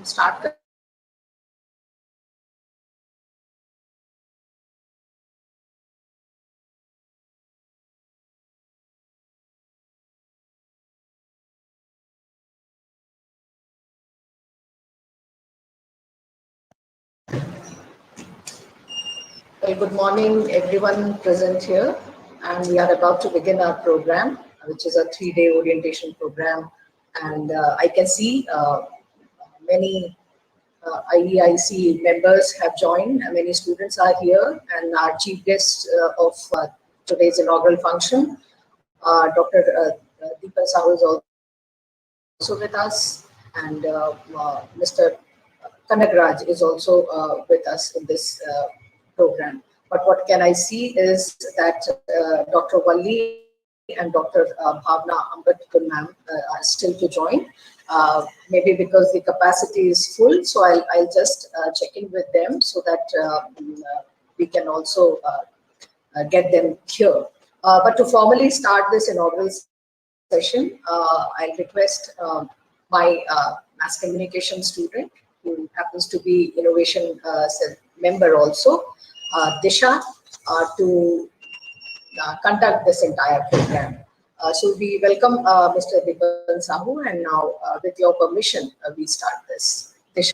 Start. Well, good morning, everyone present here. And we are about to begin our program, which is a 3-day orientation program. And I can see many IEIC members have joined, and many students are here. And our chief guest of today's inaugural function, Dr. Deepan Sahu is also with us, and Mr. Kanagraj is also with us in this program. But what can I see is that Dr. Walli and Dr. Bhavna Ambedkar ma'am are still to join. Maybe because the capacity is full, so I'll just check in with them so that we can also get them here. But to formally start this inaugural session, I'll request my mass communication student, who happens to be innovation member also, Disha, to conduct this entire program. So we welcome Mr. Deepan Sahu, and now with your permission, we start this. Disha.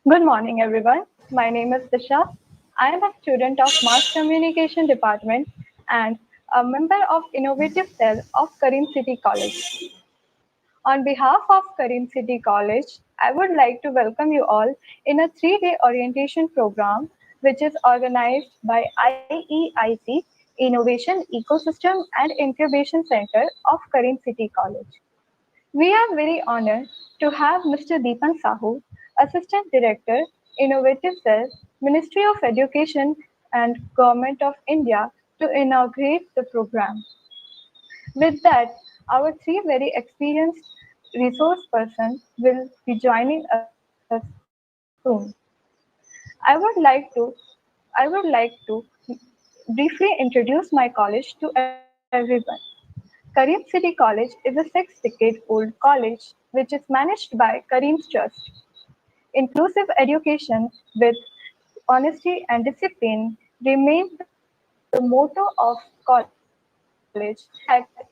Good morning, everyone. My name is Disha. I am a student of Mass Communication Department and a member of Innovative Cell of Karim City College. On behalf of Karim City College, I would like to welcome you all in a 3-day orientation program which is organized by IEIC, Innovation, Ecosystem and Incubation Center of Karim City College. We are very honored to have Mr. Deepan Sahu, Assistant Director, Innovative Cell, Ministry of Education and Government of India to inaugurate the program. With that, our 3 very experienced resource persons will be joining us soon. I would like to briefly introduce my college to everyone. Karim City College is a 6-decade-old college which is managed by Karim's Trust. Inclusive education with honesty and discipline remain the motto of college.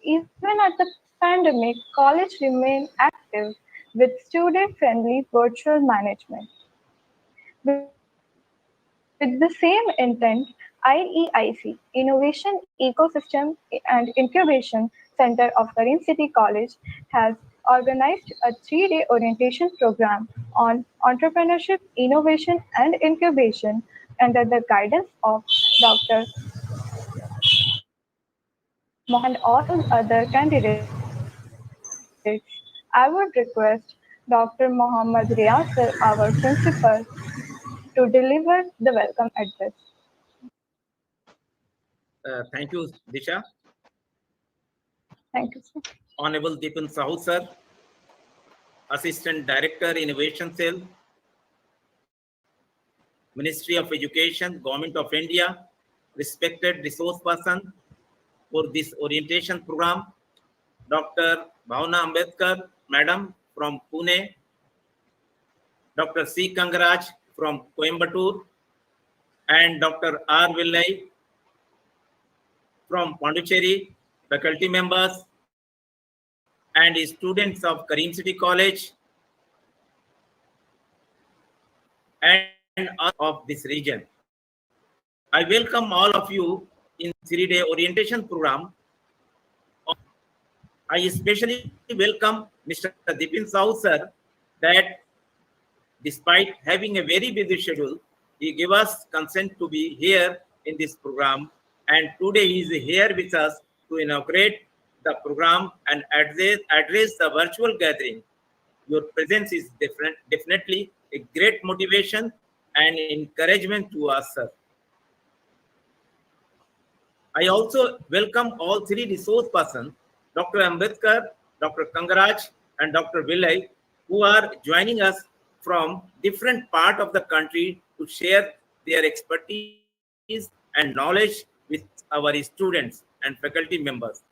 Even at the pandemic, college remained active with student-friendly virtual management. With the same intent, IEIC, Innovation, Ecosystem and Incubation Center of Karim City College, has organized a 3-day orientation program on entrepreneurship, innovation and incubation under the guidance of Dr. Mohan and all other candidates. I would request Dr. Mohammad Riyas, our principal, to deliver the welcome address. Thank you, Disha. Thank you, sir. Honorable Deepan Sahu, sir, Assistant Director, Innovation Cell, Ministry of Education, Government of India, respected resource person for this orientation program, Dr. Bhavna Ambedkar, Madam from Pune, Dr. C. Kangaraj from Coimbatore, and Dr. R. Villai from Pondicherry, faculty members, and students of Karim City College and of this region. I welcome all of you in 3-day orientation program. I especially welcome Mr. Deepan Sahu, sir, that despite having a very busy schedule, he gave us consent to be here in this program. And today he is here with us to inaugurate the program and address the virtual gathering. Your presence is definitely a great motivation and encouragement to us, sir. I also welcome all 3 resource persons, Dr. Ambedkar, Dr. Kangaraj, and Dr. Villai, who are joining us from different part of the country to share their expertise and knowledge with our students and faculty members.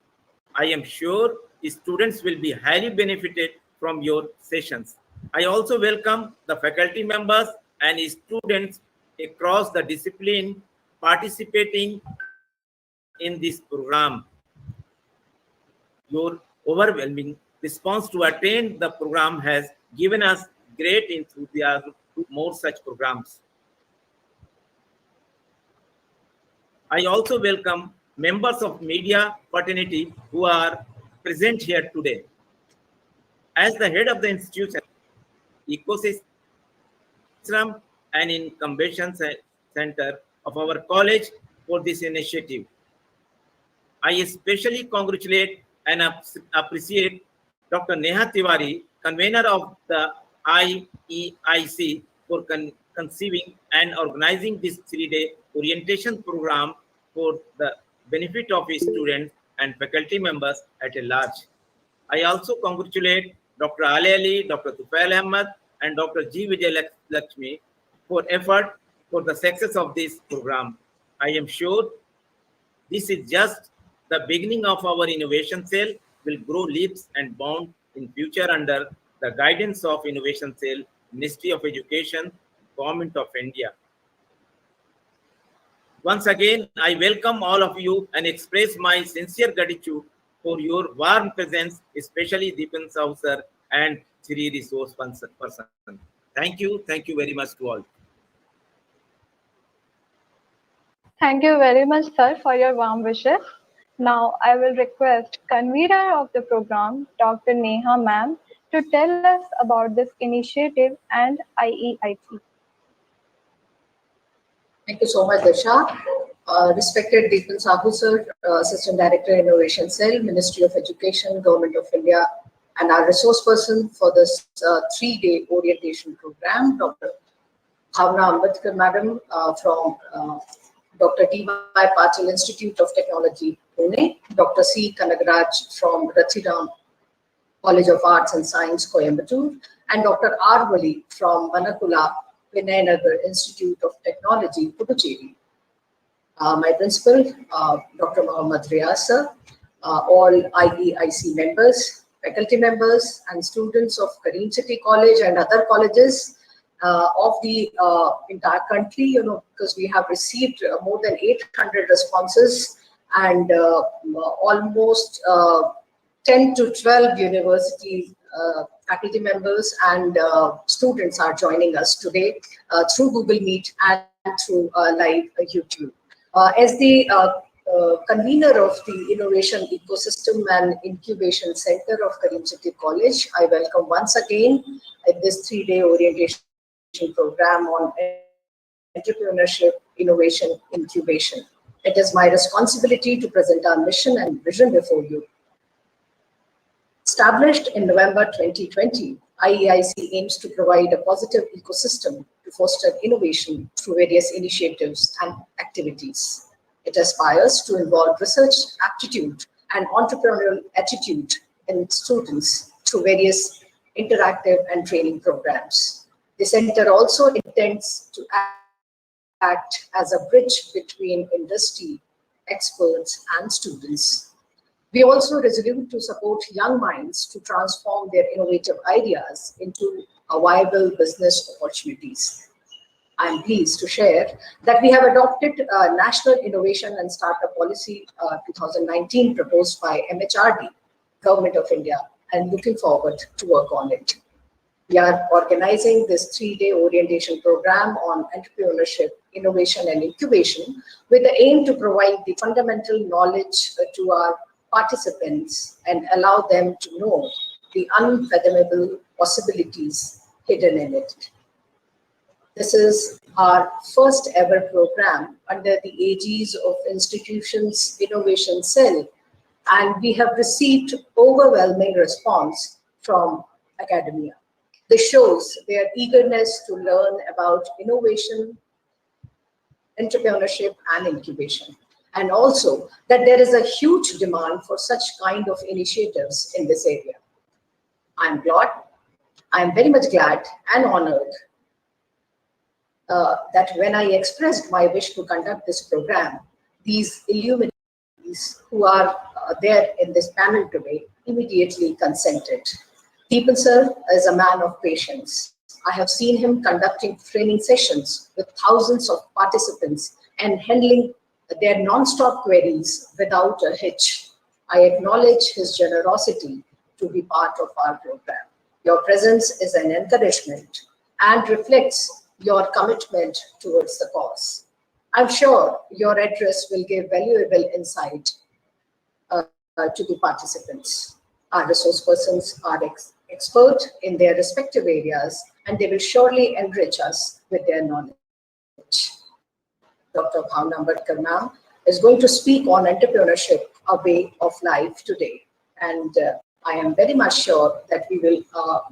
I am sure students will be highly benefited from your sessions. I also welcome the faculty members and students across the discipline participating in this program. Your overwhelming response to attend the program has given us great enthusiasm to more such programs. I also welcome members of media fraternity who are present here today. As the head of the institution, ecosystem and incubation center of our college for this initiative. I especially congratulate and appreciate Dr. Neha Tiwari, convener of the IEIC, for conceiving and organizing this 3-day orientation program for the benefit of students and faculty members at a large. I also congratulate Dr. Ali Ali, Dr. Tufail Ahmed, and Dr. G. Vijay Lakshmi for effort for the success of this program. I am sure this is just the beginning of our innovation cell will grow leaps and bounds in future under the guidance of Innovation Cell, Ministry of Education, Government of India. Once again, I welcome all of you and express my sincere gratitude for your warm presence, especially Deepan Sahu sir and three resource person. Thank you very much to all. Thank you very much, sir, for your warm wishes. Now, I will request convener of the program, Dr. Neha ma'am, to tell us about this initiative and IEIC. Thank you so much, Disha. Respected Deepan Sahu sir, Assistant Director, Innovation Cell, Ministry of Education, Government of India, and our resource person for this 3-day orientation program, Dr. Bhavna Ambedkar Madam from Dr. D.Y. Patil Institute of Technology, Pune, Dr. C. Kanagraj from Rathiram College of Arts and Science, Coimbatore, and Dr. R. Wali from Manakula, Vinayanagar Institute of Technology, Puducherry. My principal, Dr. Muhammad Riyaz sir, all IEIC members, faculty members, and students of Karim City College and other colleges of the entire country, because we have received more than 800 responses and almost 10 to 12 university faculty members and students are joining us today through Google Meet and through live YouTube. As the convener of the Innovation Ecosystem and Incubation Center of Karim City College, I welcome once again at this 3-day orientation program on entrepreneurship, innovation, incubation. It is my responsibility to present our mission and vision before you. Established in November 2020, IEIC aims to provide a positive ecosystem to foster innovation through various initiatives and activities. It aspires to involve research aptitude and entrepreneurial attitude in students through various interactive and training programs. The center also intends to act as a bridge between industry, experts, and students. We also resolute to support young minds to transform their innovative ideas into viable business opportunities. I am pleased to share that we have adopted National Innovation and Startup Policy 2019 proposed by MHRD, Government of India, and looking forward to work on it. We are organizing this 3-day orientation program on entrepreneurship, innovation, and incubation with the aim to provide the fundamental knowledge to our participants and allow them to know the unfathomable possibilities hidden in it. This is our first ever program under the aegis of Institution's Innovation Cell, and we have received overwhelming response from academia. This shows their eagerness to learn about innovation, entrepreneurship, and incubation, and also that there is a huge demand for such kind of initiatives in this area. I'm very much glad and honored that when I expressed my wish to conduct this program, these illuminaries who are there in this panel today immediately consented. Deepan sir is a man of patience. I have seen him conducting training sessions with thousands of participants and handling their non-stop queries without a hitch. I acknowledge his generosity to be part of our program. Your presence is an encouragement and reflects your commitment towards the cause. I'm sure your address will give valuable insight to the participants. Our resource persons are expert in their respective areas, and they will surely enrich us with their knowledge. Dr. Bhavna Ambedkar ma'am is going to speak on entrepreneurship, a way of life today. And I am very much sure that we will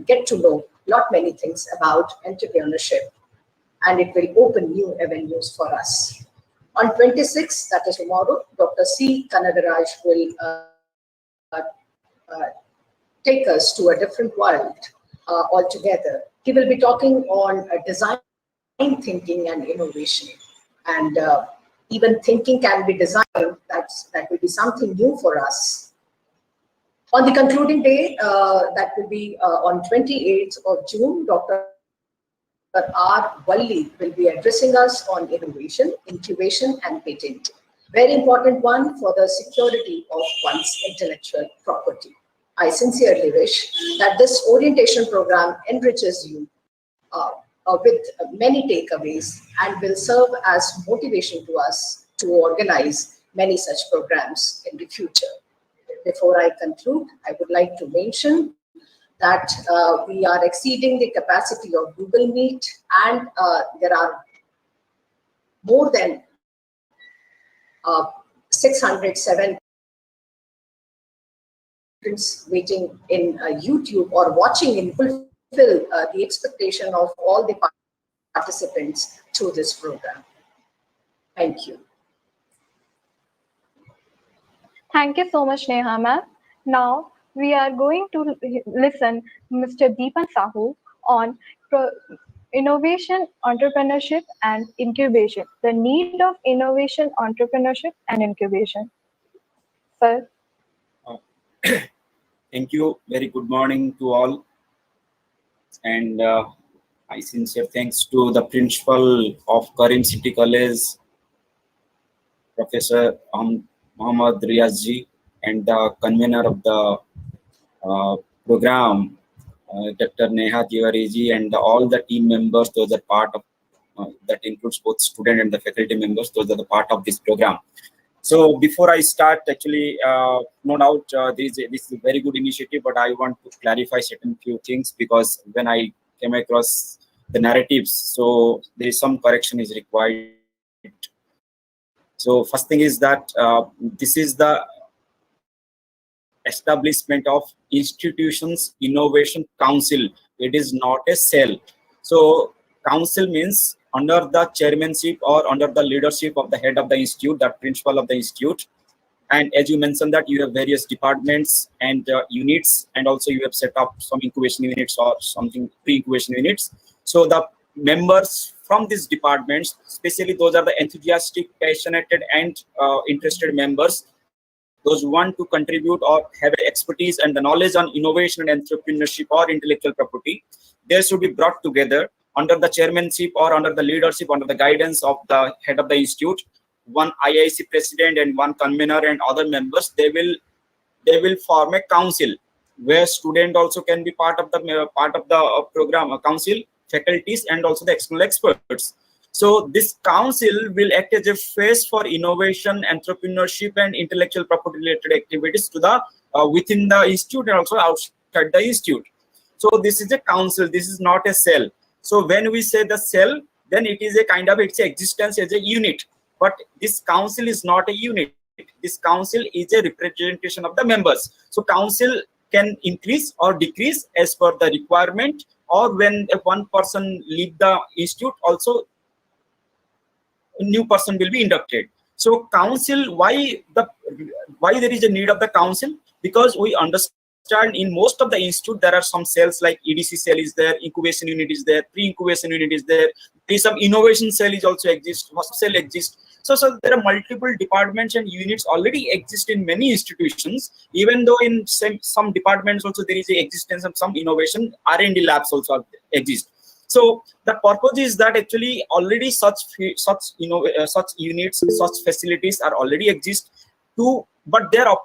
get to know lot many things about entrepreneurship, and it will open new avenues for us. On 26th, that is tomorrow, Dr. C. Kanagaraj will take us to a different world altogether. He will be talking on design thinking and innovation. And even thinking can be designed, that will be something new for us. On the concluding day, that will be on 28th of June, Dr. R. Valli will be addressing us on innovation, incubation, and patenting. Very important one for the security of one's intellectual property. I sincerely wish that this orientation program enriches you with many takeaways and will serve as motivation to us to organize many such programs in the future. Before I conclude, I would like to mention that we are exceeding the capacity of Google Meet, and there are more than 607 waiting in YouTube or watching in fulfill the expectation of all the participants through this program. Thank you. Thank you so much, Neha ma'am. Now we are going to listen Mr. Deepan Sahu on innovation, entrepreneurship, and incubation. The need of innovation, entrepreneurship, and incubation. Sir. Thank you. Very good morning to all. And I sincere thanks to the principal of Karim City College, Professor Muhammad Riazji, and the convener of the program, Dr. Neha Tiwari, and all the team members. Those are part of that includes both student and the faculty members. Those are the part of this program. So before I start, actually, no doubt this is a very good initiative, but I want to clarify certain few things, because when I came across the narratives, so there is some correction is required. So first thing is that this is the establishment of Institutions Innovation Council. It is not a cell. So council means under the chairmanship or under the leadership of the head of the institute, the principal of the institute. And as you mentioned that you have various departments and units, and also you have set up some incubation units or something pre-incubation units. So the members from these departments, especially those are the enthusiastic, passionate, and interested members, those who want to contribute or have expertise and the knowledge on innovation and entrepreneurship or intellectual property, they should be brought together under the chairmanship or under the leadership, under the guidance of the head of the institute, one IIC president and one convener and other members. They will form a council where student also can be part of the program council, faculties, and also the external experts. So this council will act as a face for innovation, entrepreneurship, and intellectual property related activities to the within the institute and also outside the institute. So this is a council. This is not a cell. So when we say the cell, then it is a kind of its existence as a unit. But this council is not a unit. This council is a representation of the members. So council can increase or decrease as per the requirement, or when one person leave the institute, also a new person will be inducted. So council, why there is a need of the council? Because we understand in most of the institute there are some cells like EDC cell is there, incubation unit is there, pre-incubation unit is there, some innovation cell is also exists, cell exists. So there are multiple departments and units already exist in many institutions, even though in some departments also there is a existence of some innovation R&D labs also exist. So the purpose is that actually already such units, such facilities are already exist but they are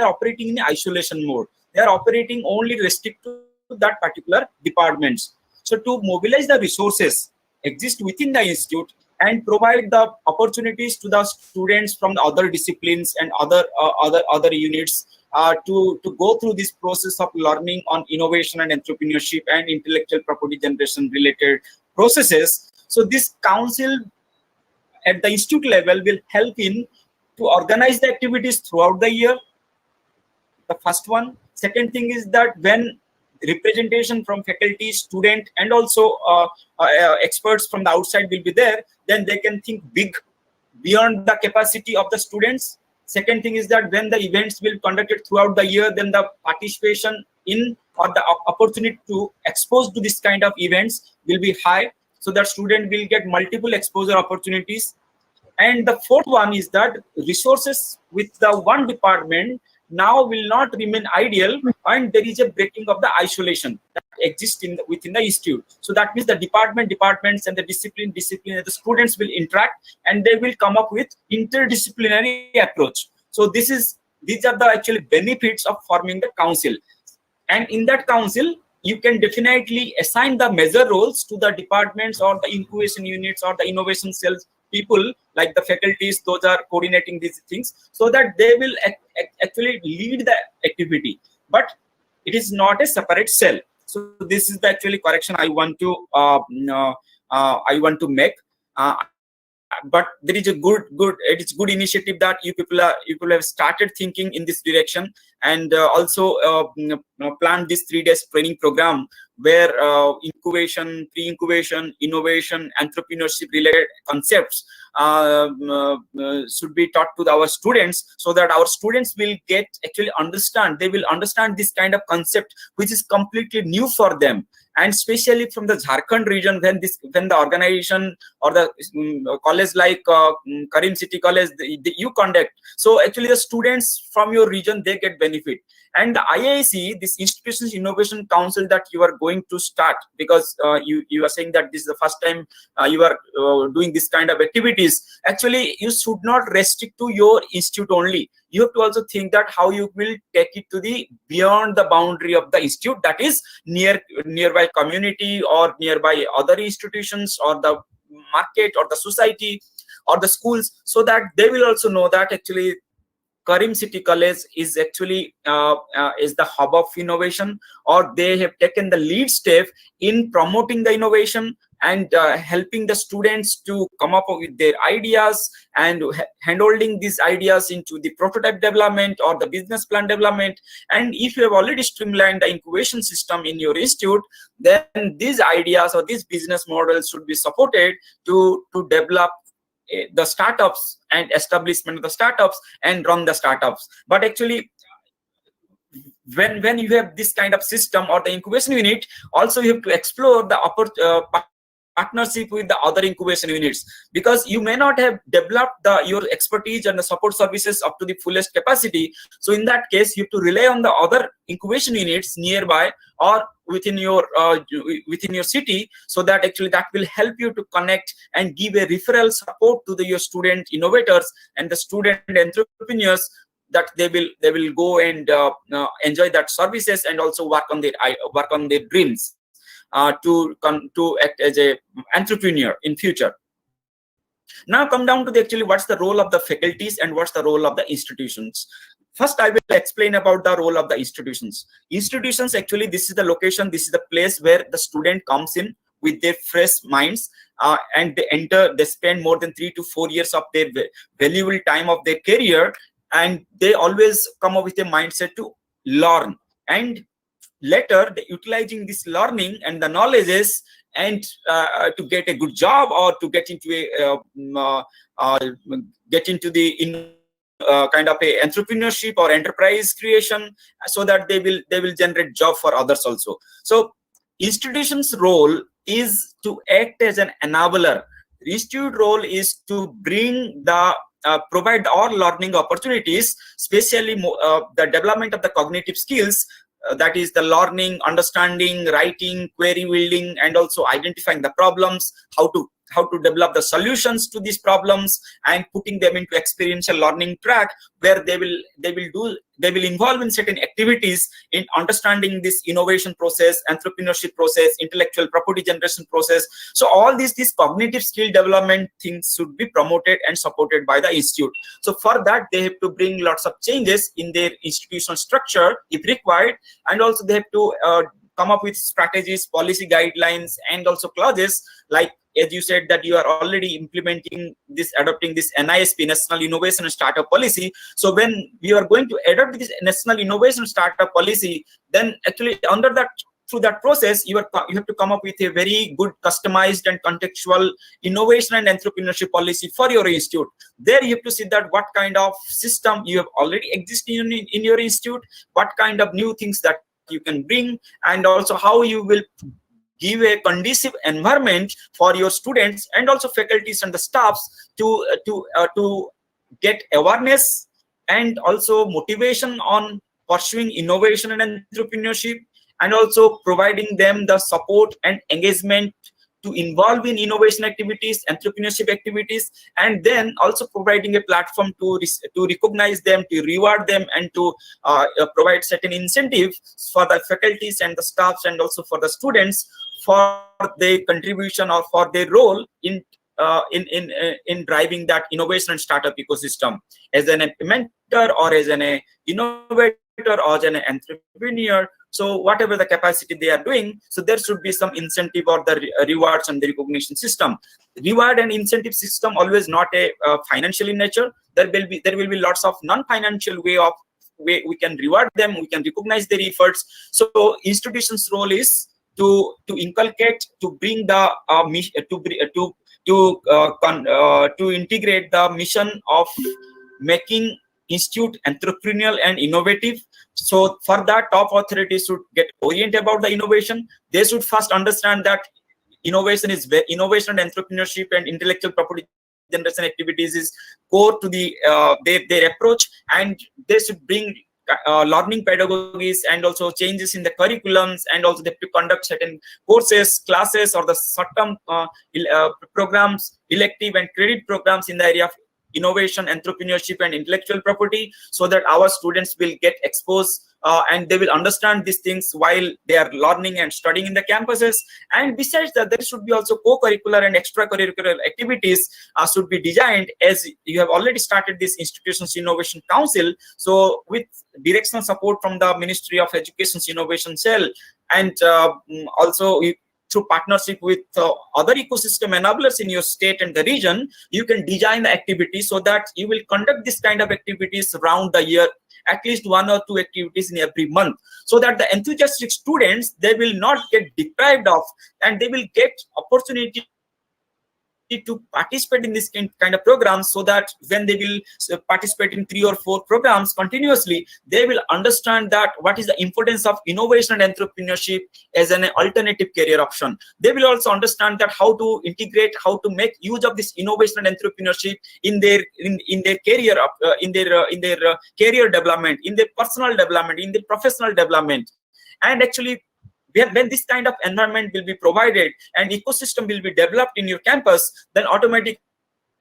operating in isolation mode. They are operating only restricted to that particular departments. So to mobilize the resources exist within the institute and provide the opportunities to the students from the other disciplines and other units to go through this process of learning on innovation and entrepreneurship and intellectual property generation related processes. So this council at the institute level will help in to organize the activities throughout the year. The first one. Second thing is that when representation from faculty, student, and also experts from the outside will be there, then they can think big beyond the capacity of the students. Second thing is that when the events will conducted throughout the year, then the participation in or the opportunity to expose to this kind of events will be high, so that student will get multiple exposure opportunities. And the fourth one is that resources with the one department now will not remain ideal, and there is a breaking of the isolation that exists within the institute. So that means the departments and the discipline and the students will interact, and they will come up with interdisciplinary approach. So these are the actually benefits of forming the council. And in that council, you can definitely assign the major roles to the departments or the incubation units or the innovation cells people, like the faculties, those are coordinating these things, so that they will actually lead the activity. But it is not a separate cell. So this is the actually correction I want to make. But there is a good initiative that you people have started thinking in this direction, and also planned this 3 days training program where incubation, pre-incubation, innovation, entrepreneurship related concepts should be taught to our students, so that our students will understand this kind of concept which is completely new for them. And especially from the Jharkhand region, when the organization or the college like Karim City College, you conduct, so actually the students from your region, they get benefit. And the IIC, this Institutions Innovation Council that you are going to start, because you are saying that this is the first time you are doing this kind of activities. Actually, you should not restrict to your institute only. You have to also think that how you will take it to the beyond the boundary of the institute, that is nearby community or nearby other institutions or the market or the society or the schools, so that they will also know that actually Karim City College is actually is the hub of innovation, or they have taken the lead step in promoting the innovation and helping the students to come up with their ideas and handholding these ideas into the prototype development or the business plan development. And if you have already streamlined the incubation system in your institute, then these ideas or these business models should be supported to develop the startups and establishment of the startups and run the startups. But actually, when you have this kind of system or the incubation unit, also you have to explore the partnership with the other incubation units, because you may not have developed your expertise and the support services up to the fullest capacity. So in that case, you have to rely on the other incubation units nearby or within your city, so that actually that will help you to connect and give a referral support to your student innovators and the student entrepreneurs, that they will go and enjoy that services and also work on their dreams to act as a entrepreneur in future. Now come down to actually what's the role of the faculties and what's the role of the institutions. First, I will explain about the role of the institutions. Institutions, actually, this is the location, this is the place where the student comes in with their fresh minds, and they spend more than 3 to 4 years of their valuable time of their career, and they always come up with a mindset to learn, and later they utilizing this learning and the knowledges and to get a good job or to get into the kind of a entrepreneurship or enterprise creation, so that they will generate job for others also. So institutions role is to act as an enabler The institute role is to bring the provide all learning opportunities, especially the development of the cognitive skills, that is the learning, understanding, writing, query building, and also identifying the problems, how to develop the solutions to these problems, and putting them into experiential learning track, where they will involve in certain activities in understanding this innovation process, entrepreneurship process, intellectual property generation process. So all these cognitive skill development things should be promoted and supported by the institute. So for that, they have to bring lots of changes in their institutional structure if required, and also they have to come up with strategies, policy guidelines, and also clauses, like as you said that you are already adopting this NISP, National Innovation and Startup Policy. So when we are going to adopt this National Innovation Startup Policy, then actually through that process, you have to come up with a very good customized and contextual innovation and entrepreneurship policy for your institute. There you have to see that what kind of system you have already existing in your institute, what kind of new things that you can bring, and also how you will give a conducive environment for your students and also faculties and the staffs to get awareness and also motivation on pursuing innovation and entrepreneurship, and also providing them the support and engagement to involve in innovation activities, entrepreneurship activities, and then also providing a platform to recognize them, to reward them, and to provide certain incentives for the faculties and the staffs and also for the students for their contribution or for their role in driving that innovation and startup ecosystem as an mentor or as an innovator or as an entrepreneur. So whatever the capacity they are doing, so there should be some incentive or the rewards and the recognition system. Reward and incentive system always not a financial in nature. There will be lots of non-financial way we can reward them, we can recognize their efforts. So institutions' role is to inculcate, to bring the to integrate the mission of making institute entrepreneurial and innovative. So for that, top authorities should get oriented about the innovation. They should first understand that innovation and entrepreneurship and intellectual property generation activities is core to their approach, and they should bring learning pedagogies and also changes in the curriculums, and also they have to conduct certain courses, classes, or the short-term programs, elective and credit programs in the area of innovation, entrepreneurship, and intellectual property, so that our students will get exposed and they will understand these things while they are learning and studying in the campuses. And besides that, there should be also co-curricular and extracurricular activities should be designed, as you have already started this Institutions Innovation Council. So with directional support from the Ministry of Education's Innovation Cell, and also through partnership with other ecosystem enablers in your state and the region, you can design the activities so that you will conduct this kind of activities around the year, at least 1 or 2 activities in every month, so that the enthusiastic students, they will not get deprived of, and they will get opportunity to participate in this kind of programs, so that when they will participate in 3 or 4 programs continuously, they will understand that what is the importance of innovation and entrepreneurship as an alternative career option. They will also understand that how to integrate, how to make use of this innovation and entrepreneurship in their career, in their career development, in their personal development, in their professional development. And actually, when this kind of environment will be provided and ecosystem will be developed in your campus, then automatically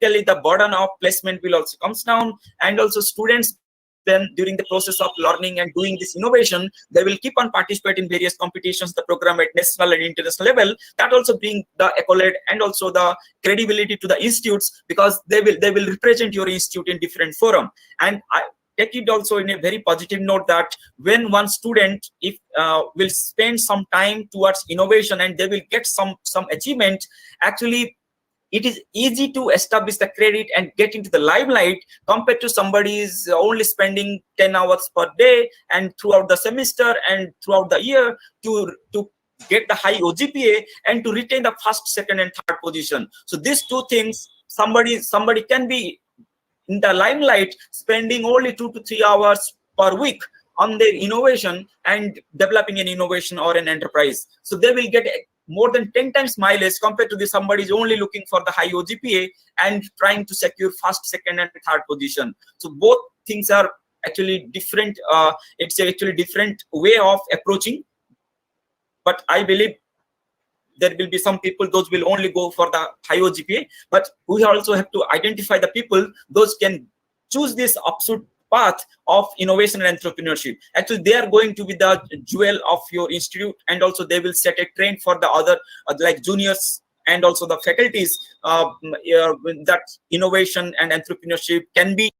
the burden of placement will also comes down, and also students then during the process of learning and doing this innovation, they will keep on participating in various competitions, the program at national and international level. That also bring the accolade and also the credibility to the institutes, because they will represent your institute in different forum. And I take it also in a very positive note that when one student will spend some time towards innovation and they will get some achievement, actually it is easy to establish the credit and get into the limelight, compared to somebody is only spending 10 hours per day and throughout the semester and throughout the year to get the high OGPA and to retain the first, second, and third position. So these two things, somebody can be in the limelight spending only 2 to 3 hours per week on their innovation and developing an innovation or an enterprise. So they will get more than 10 times mileage compared to the somebody is only looking for the high OGPA and trying to secure first, second, and third position. So both things are actually different. It's actually different way of approaching. But I believe there will be some people, those will only go for the high OGPA, but we also have to identify the people, those can choose this absolute path of innovation and entrepreneurship. Actually, they are going to be the jewel of your institute, and also they will set a trend for the other, like juniors and also the faculties, that innovation and entrepreneurship can be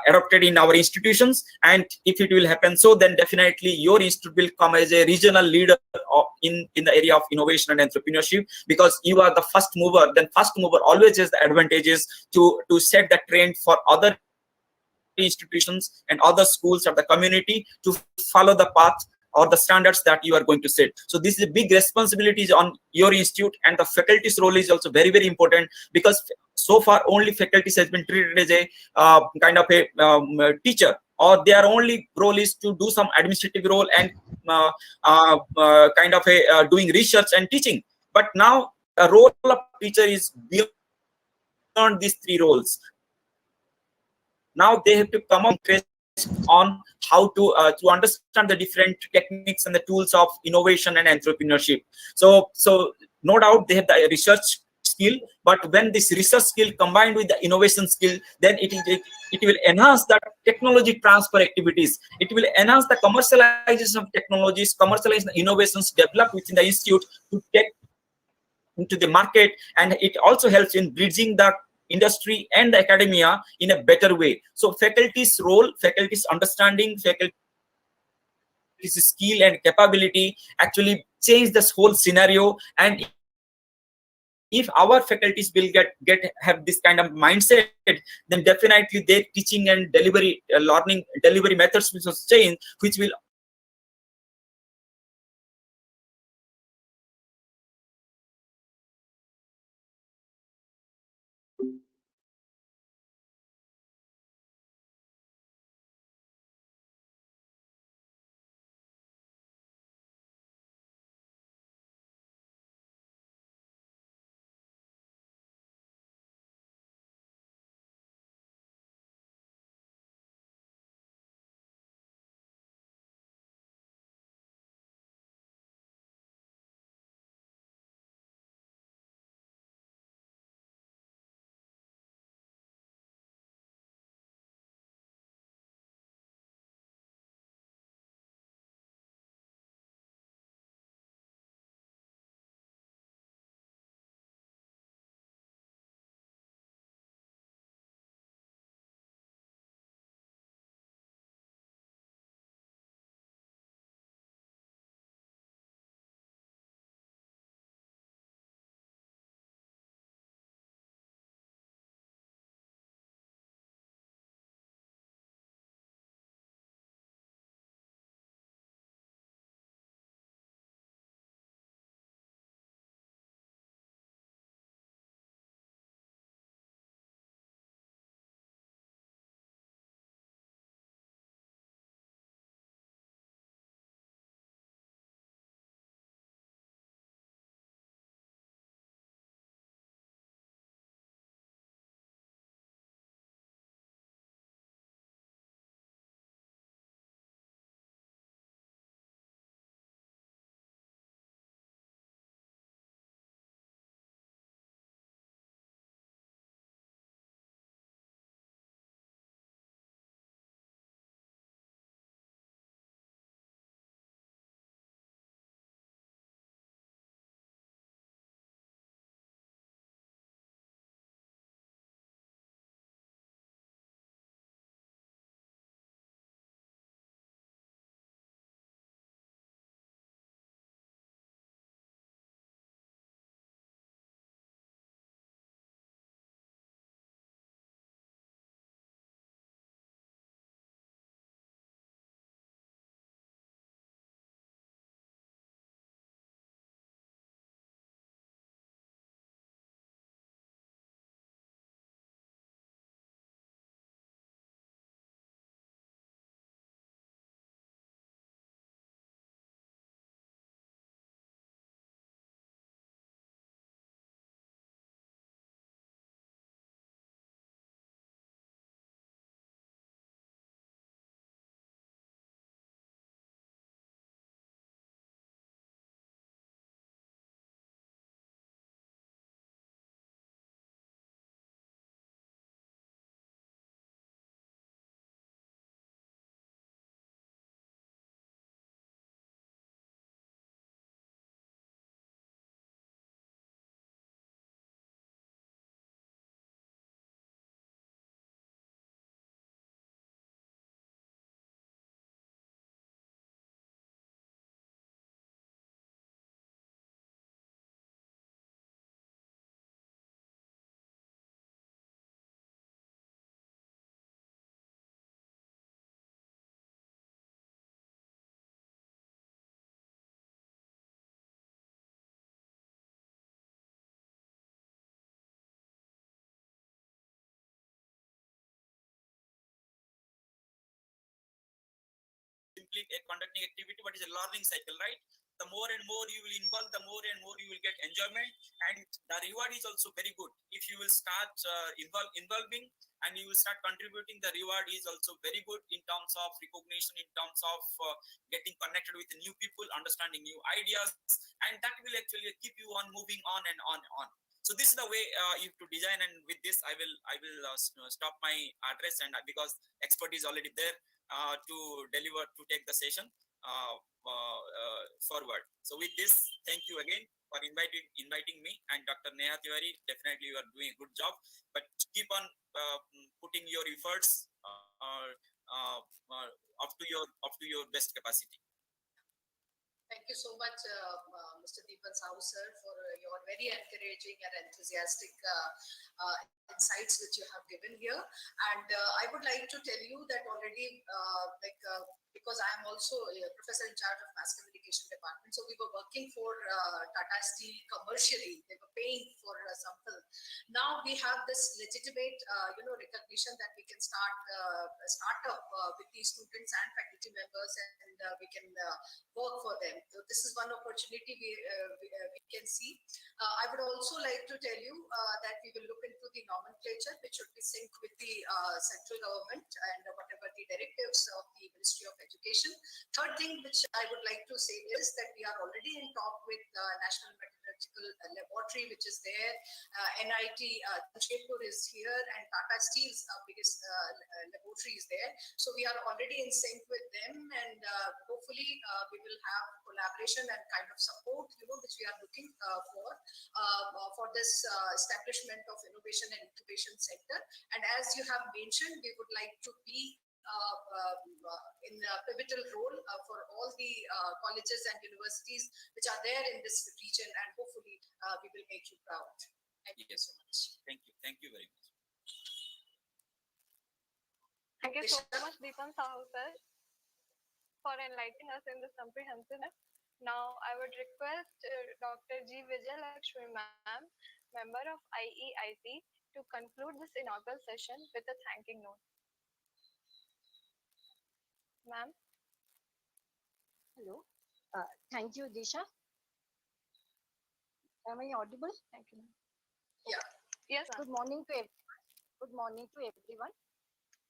adopted in our institutions. And if it will happen, so then definitely your institute will come as a regional leader in the area of innovation and entrepreneurship, because you are the first mover. Then first mover always has the advantages to set the trend for other institutions and other schools of the community to follow the path or the standards that you are going to set. So this is a big responsibility on your institute, and the faculty's role is also very, very important, because so far only faculties has been treated as a kind of a teacher, or their only role is to do some administrative role and kind of a doing research and teaching. But now the role of teacher is beyond these three roles. Now they have to come up on how to understand the different techniques and the tools of innovation and entrepreneurship. So no doubt they have the research skill, but when this research skill combined with the innovation skill, then it will enhance the technology transfer activities. It will enhance the commercialization of technologies, commercialize the innovations developed within the institute to take into the market, and it also helps in bridging the industry and the academia in a better way. So faculty's role, faculty's understanding, faculty's skill and capability actually change this whole scenario. And if our faculties will have this kind of mindset, then definitely their teaching and delivery learning delivery methods will change, which will simply a conducting activity, but it's a learning cycle, right? The more and more you will involve, the more and more you will get enjoyment, and the reward is also very good. If you will start involving and you will start contributing, the reward is also very good in terms of recognition, in terms of getting connected with new people, understanding new ideas, and that will actually keep you on moving on and on and on. So this is the way you have to design, and with this I will stop my address, and because expert is already there to deliver, to take the session forward. So with this, thank you again for inviting me, and Dr. Neha Tiwari, definitely you are doing a good job, but keep on putting your efforts up to your best capacity. Thank you so much, Mr. Deepan Sahu sir, for your very encouraging and enthusiastic insights which you have given here. And I would like to tell you that already, because I am also a professor in charge of mass communication department, so we were working for Tata Steel commercially. They were paying for a sample. Now we have this legitimate, recognition that we can start up with these students and faculty members, and we can work for them. So this is one opportunity we can see. I would also like to tell you that we will look into the nomenclature, which should be synced with the central government and whatever the directives of the Ministry of Education. Third thing which I would like to say is that we are already in talk with National Metallurgical Laboratory, which is there. NIT Jamshedpur is here, and Tata Steel's biggest laboratory is there. So we are already in sync with them, and hopefully we will have collaboration and kind of support, which we are looking for this establishment of innovation and incubation center. And as you have mentioned, we would like to be in a pivotal role for all the colleges and universities which are there in this region, and hopefully we will make you proud. Thank you so much. Thank you very much. Thank you so much, Deepan Sahu sir, for enlightening us in this comprehensiveness. Now, I would request Dr. G. Vijayalakshmi ma'am, member of IEIC, to conclude this inaugural session with a thanking note. Ma'am. Hello. Thank you, Disha. Am I audible? Thank you, ma'am. Yeah. Yes, ma'am. Good morning to everyone. Good morning to everyone.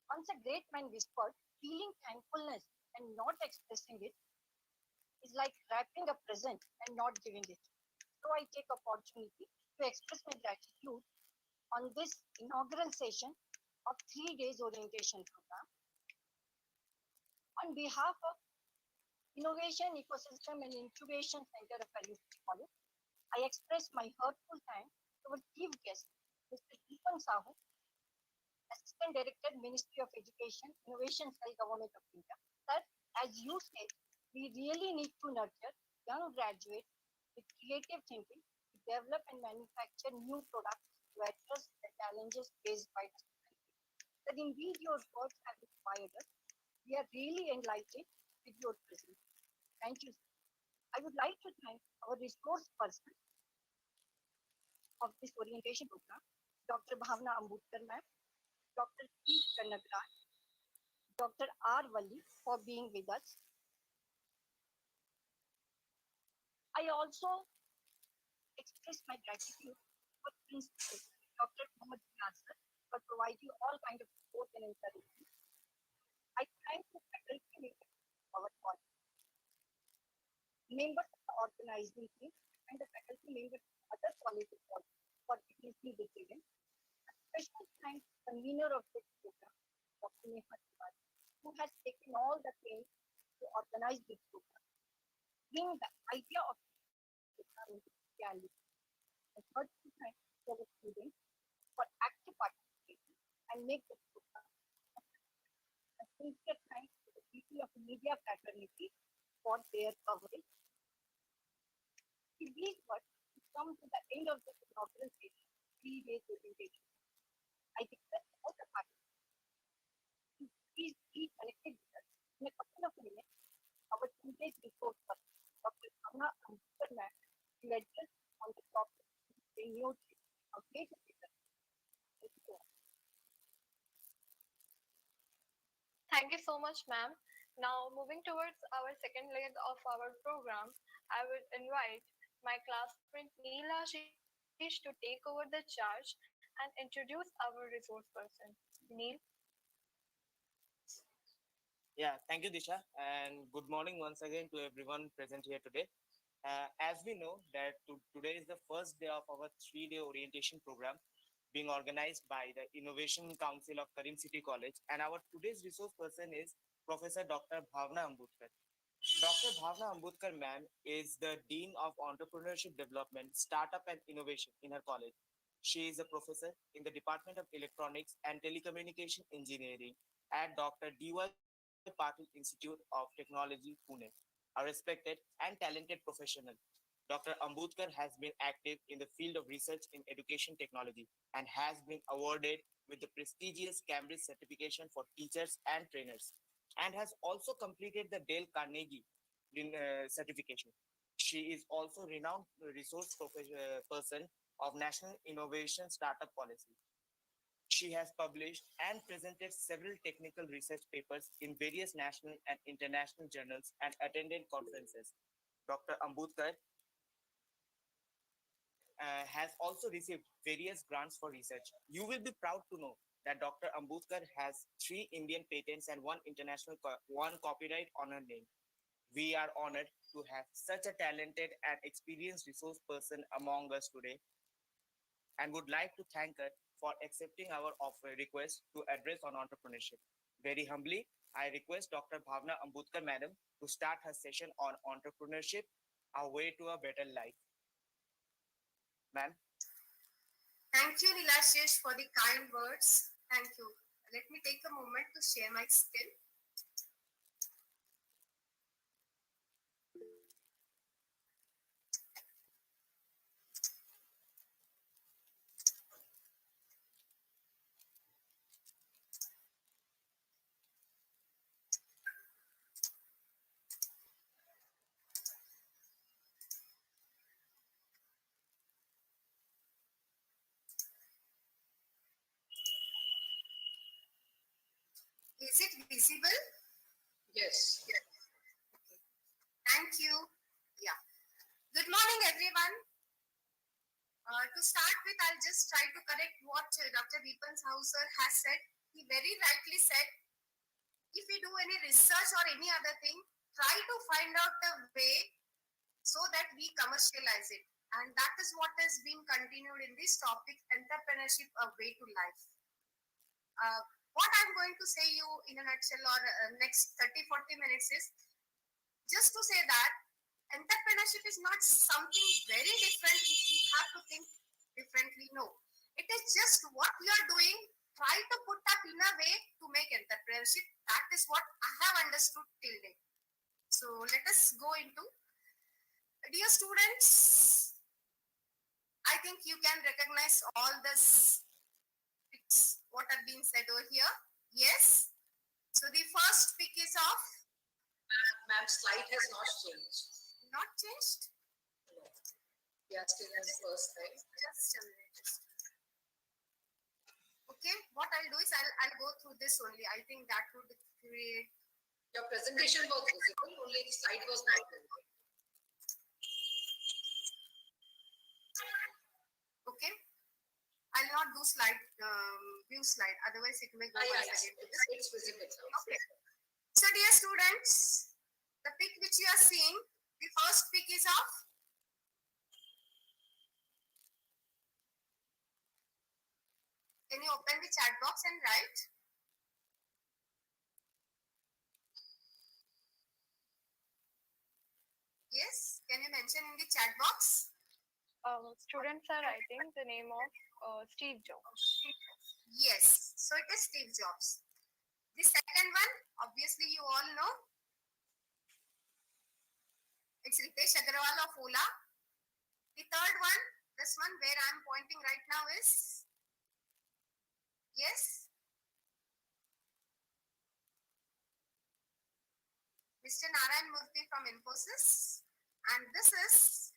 Once a great man whispered, feeling thankfulness and not expressing it is like wrapping a present and not giving it. So I take opportunity to express my gratitude on this inaugural session of 3 days orientation program. On behalf of Innovation Ecosystem and Incubation Center of Karim College, I express my heartfelt thanks to our chief guest, Mr. Deepan Sahu, Assistant Director, Ministry of Education, Innovation Cell, Government of India. Sir, as you said, we really need to nurture young graduates with creative thinking to develop and manufacture new products to address the challenges faced by the society. That indeed your words have inspired us. We are really enlightened with your presence. Thank you, sir. I would like to thank our resource person of this orientation program, Dr. Bhavna Ambudkar ma'am, Dr. P. Kanagraj, Dr. R. Valli for being with us. I also express my gratitude for Principal Dr. Mohammed Nasser for providing all kinds of support and encouragement. I thank the faculty members of our college, members of the organizing team, and the faculty members of other colleges for witnessing this event. A special thanks to the convener of this program, Dr. Neha Tiwari, who has taken all the pain to organize this program, bring the idea of the program into reality. A third thanks to our students for active participation and make the program. A sincere thanks to the people of the media fraternity for their coverage. With these words, we come to the end of this inaugural session, 3 days orientation. I request all the participants to please be connected with us. In a couple of minutes, our today's resource person, Dr. Bhavna Ambudkar ma'am, will address on the topic Entrepreneurship, a way to better. Thank you. Thank you so much, ma'am. Now, moving towards our second leg of our program, I would invite my classmate Neelashish to take over the charge and introduce our resource person. Neel. Yeah, thank you, Disha, and good morning once again to everyone present here today. As we know that today is the first day of our three-day orientation program being organized by the Innovation Council of Karim City College, and our today's resource person is Professor Dr. Bhavna Ambudkar. Dr. Bhavna Ambudkar ma'am is the Dean of Entrepreneurship Development, Startup and Innovation in her college. She is a professor in the Department of Electronics and Telecommunication Engineering at Dr. D.Y. Patil Institute of Technology, Pune, a respected and talented professional. Dr. Ambudkar has been active in the field of research in education technology and has been awarded with the prestigious Cambridge certification for teachers and trainers, and has also completed the Dale Carnegie certification. She is also renowned person of National Innovation Startup Policy. She has published and presented several technical research papers in various national and international journals and attended conferences. Dr. Ambudkar has also received various grants for research. You will be proud to know that Dr. Ambudkar has 3 Indian patents and 1 international, 1 copyright on her name. We are honored to have such a talented and experienced resource person among us today, and would like to thank her for accepting our offer request to address on entrepreneurship. Very humbly, I request Dr. Bhavna Ambudkar Madam to start her session on entrepreneurship, our way to a better life. Ma'am. Thank you, Nilashish, for the kind words. Thank you. Let me take a moment to share my screen. Is it visible? Yes. Yes. Okay. Thank you. Yeah. Good morning, everyone. To start with, I'll just try to correct what Dr. Hauser has said. He very rightly said, if we do any research or any other thing, try to find out a way so that we commercialize it. And that is what has been continued in this topic, entrepreneurship, a way to life. What I'm going to say you in a nutshell or next 30-40 minutes is just to say that entrepreneurship is not something very different which you have to think differently. No, it is just what you are doing. Try to put up in a way to make entrepreneurship. That is what I have understood till date. So let us go into, dear students, I think you can recognize all this what have been said over here. Yes. So the first pic is of. Ma'am, slide has not changed. Not changed? No. We are still in the first slide. Just a minute. Okay. What I'll do is I'll go through this only. I think that would create. Your presentation was visible, only the slide was not visible. Okay. I'll not do slide, view slide. Otherwise, it may go once again. It's visible. Okay. So, dear students, the pic which you are seeing, the first pic is of. Can you open the chat box and write? Yes. Can you mention in the chat box? Students are writing the name of Steve Jobs. Yes, so it is Steve Jobs. The second one, obviously you all know, it's Ritesh Agarwal of Ola. The third one, this one where I am pointing right now is, yes, Mr. Narayan Murthy from Infosys. And this is,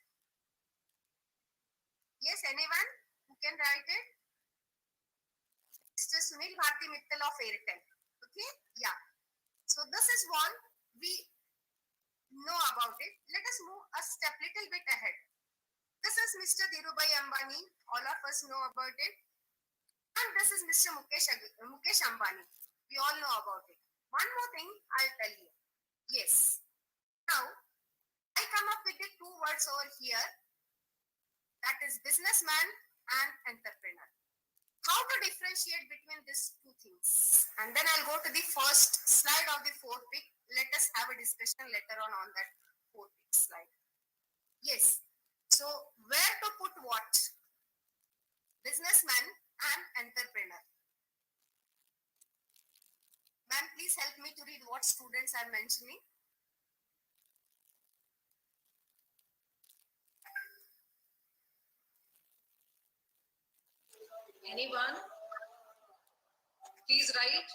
yes, anyone who can write it? Mr. Sunil Bharti Mittal of Airtel. Okay, yeah. So this is one we know about it, let us move a step little bit ahead. This is Mr. Dhirubhai Ambani. All of us know about it. And this is Mr. Mukesh Ambani. We all know about it. One more thing I'll tell you. Yes. Now, I come up with the two words over here. That is businessman and entrepreneur. How to differentiate between these two things? And then I'll go to the first slide of the fourth pick. Let us have a discussion later on that fourth pick slide. Yes. So, where to put what? Businessman and entrepreneur. Ma'am, please help me to read what students are mentioning. Anyone? Please write.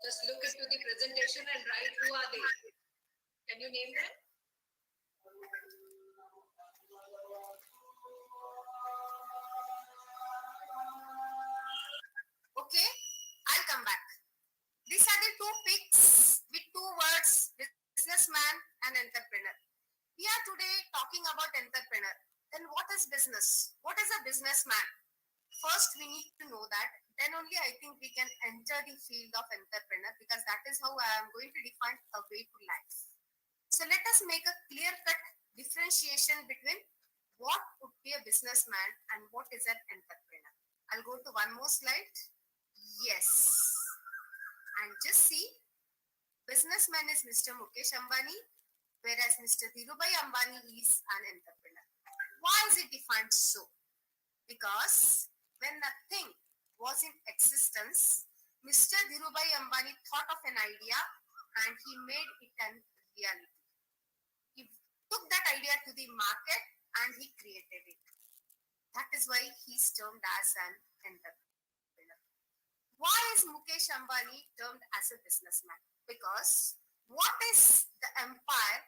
Just look into the presentation and write who are they. Can you name them? Okay, I'll come back. These are the two picks with two words, businessman and entrepreneur. We are today talking about entrepreneur. Then what is business? What is a businessman? First, we need to know that. Then only I think we can enter the field of entrepreneur, because that is how I am going to define a way to life. So let us make a clear-cut differentiation between what would be a businessman and what is an entrepreneur. I'll go to one more slide. Yes. And just see, businessman is Mr. Mukesh Ambani, whereas Mr. Dhirubhai Ambani is an entrepreneur. Why is it defined so? Because when the thing was in existence, Mr. Dhirubhai Ambani thought of an idea and he made it a reality. He took that idea to the market and he created it. That is why he's termed as an entrepreneur. Why is Mukesh Ambani termed as a businessman? Because what is the empire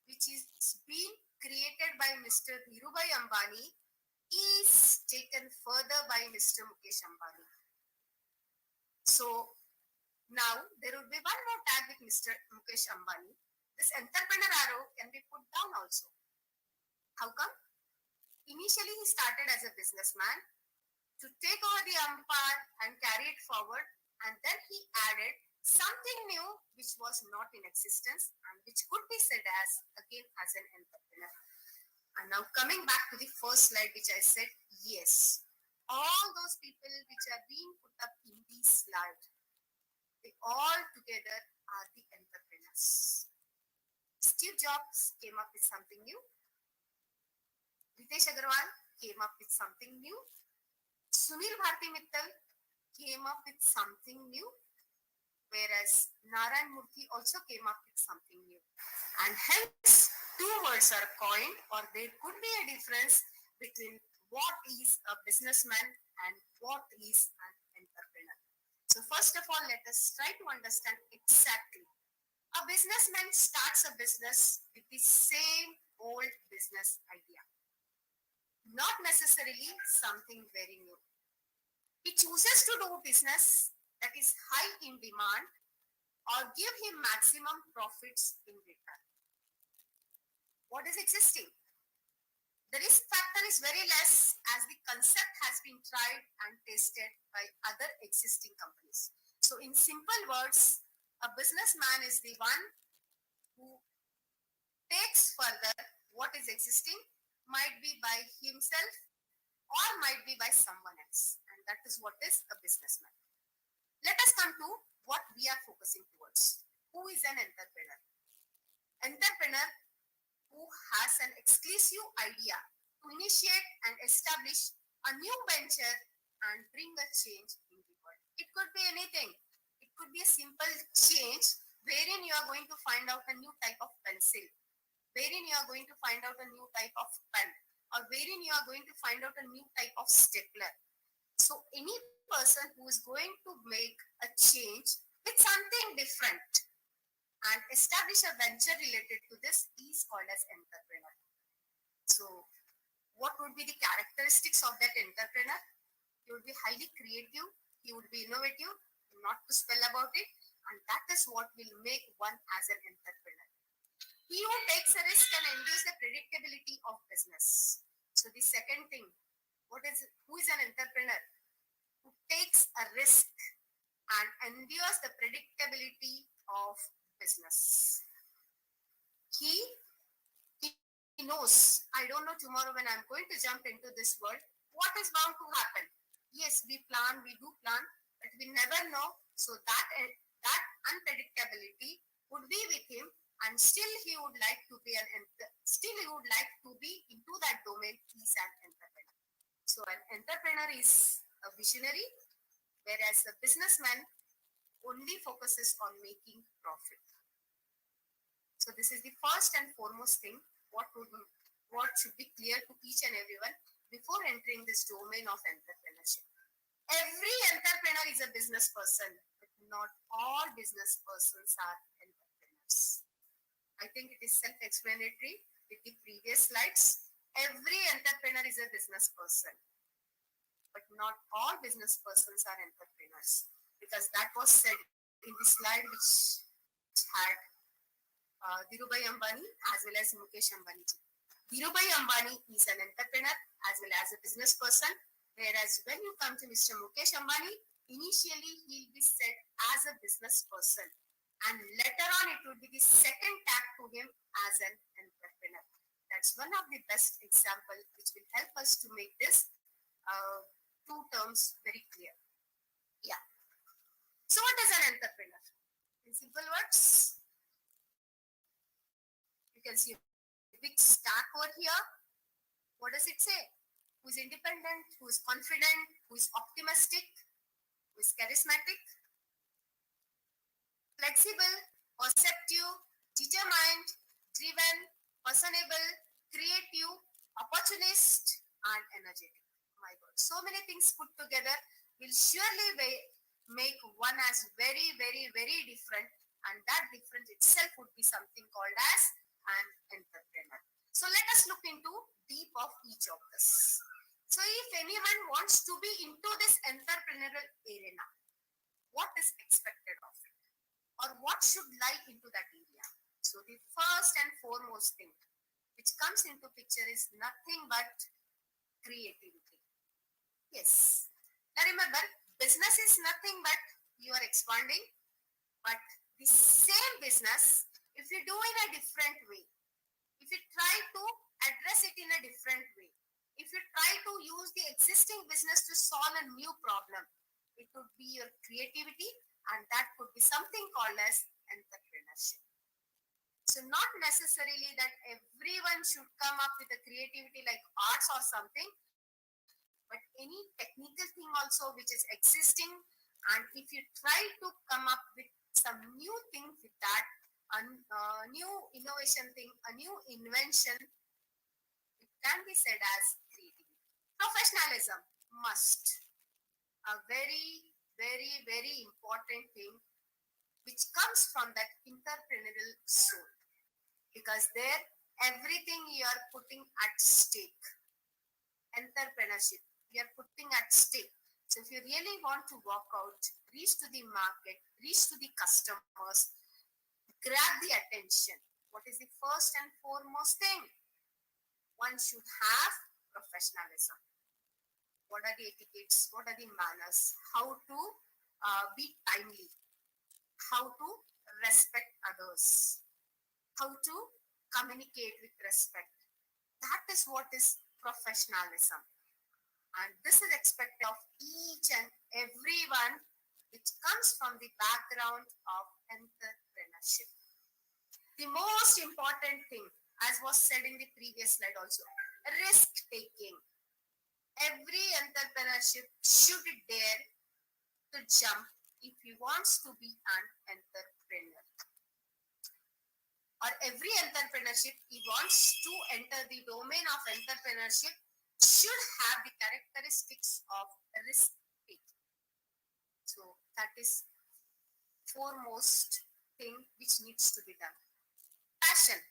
which is being created by Mr. Dhirubhai Ambani is taken further by Mr. Mukesh Ambani. So now there will be one more tag with Mr. Mukesh Ambani. This entrepreneur arrow can be put down also. How come? Initially he started as a businessman to take over the empire and carry it forward, and then he added something new which was not in existence and which could be said as again as an entrepreneur. And now coming back to the first slide which I said, yes, all those people which are being put up in this slide, they all together are the entrepreneurs. Steve Jobs came up with something new. Ritesh Agarwal came up with something new. Sunil Bharti Mittal came up with something new, whereas Narayan Murthy also came up with something new. And hence, two words are coined, or there could be a difference between what is a businessman and what is an entrepreneur. So first of all, let us try to understand exactly. A businessman starts a business with the same old business idea, not necessarily something very new. He chooses to do business that is high in demand or give him maximum profits in return. What is existing? The risk factor is very less as the concept has been tried and tested by other existing companies. So in simple words, a businessman is the one who takes further what is existing, might be by himself or might be by someone else. And that is what is a businessman. Let us come to what we are focusing towards. Who is an entrepreneur? Entrepreneur who has an exclusive idea to initiate and establish a new venture and bring a change in the world. It could be anything. It could be a simple change wherein you are going to find out a new type of pencil, wherein you are going to find out a new type of pen, or wherein you are going to find out a new type of stapler. So any person who is going to make a change with something different and establish a venture related to this is called as entrepreneur. So what would be the characteristics of that entrepreneur? He would be highly creative, he would be innovative, not to spell about it, and that is what will make one as an entrepreneur. He who takes a risk and endures the predictability of business. So the second thing, who is an entrepreneur? Who takes a risk and endures the predictability of business. He knows, I don't know tomorrow when I'm going to jump into this world, what is bound to happen. Yes, we do plan, but we never know. So that unpredictability would be with him, and still he would like to be into that domain. He's an entrepreneur. So an entrepreneur is a visionary, whereas a businessman only focuses on making profit. So this is the first and foremost thing what should be clear to each and everyone before entering this domain of entrepreneurship. Every entrepreneur is a business person, but not all business persons are entrepreneurs. I think it is self-explanatory with the previous slides. Every entrepreneur is a business person, but not all business persons are entrepreneurs, because that was said in the slide which had Dhirubhai Ambani as well as Mukesh Ambani. Dhirubhai Ambani is an entrepreneur as well as a business person, whereas when you come to Mr. Mukesh Ambani, initially he will be said as a business person, and later on it will be the second tag to him as an entrepreneur. That's one of the best examples which will help us to make this two terms very clear. Yeah. So what is an entrepreneur? In simple words, you can see a big stack over here. What does it say? Who is independent, who is confident, who is optimistic, who is charismatic, flexible, perceptive, determined, driven, personable, creative, opportunist, and energetic. My God, so many things put together will surely make one as very, very, very different, and that difference itself would be something called as an entrepreneur. So let us look into deep of each of this. So if anyone wants to be into this entrepreneurial arena, what is expected of it, or what should lie into that area? So the first and foremost thing which comes into picture is nothing but creativity. Yes. Now remember, business is nothing but you are expanding, but the same business, if you do in a different way, if you try to address it in a different way, if you try to use the existing business to solve a new problem, it would be your creativity, and that could be something called as entrepreneurship. So not necessarily that everyone should come up with a creativity like arts or something, but any technical thing also which is existing, and if you try to come up with some new thing with that, a new innovation thing, a new invention, it can be said as creativity. Professionalism must. A very, very, very important thing which comes from that entrepreneurial soul, because there everything you are putting at stake. Entrepreneurship, you are putting at stake. So if you really want to walk out, reach to the market, reach to the customers, grab the attention, what is the first and foremost thing? One should have professionalism. What are the etiquettes? What are the manners? How to be timely? How to respect others? How to communicate with respect? That is what is professionalism. And this is expected of each and everyone which comes from the background of entrepreneurship. The most important thing, as was said in the previous slide also, risk taking. Every entrepreneurship should dare to jump if he wants to be an entrepreneur. Or every entrepreneurship he wants to enter the domain of entrepreneurship should have the characteristics of risk taking. So that is foremost thing which needs to be done. Passion.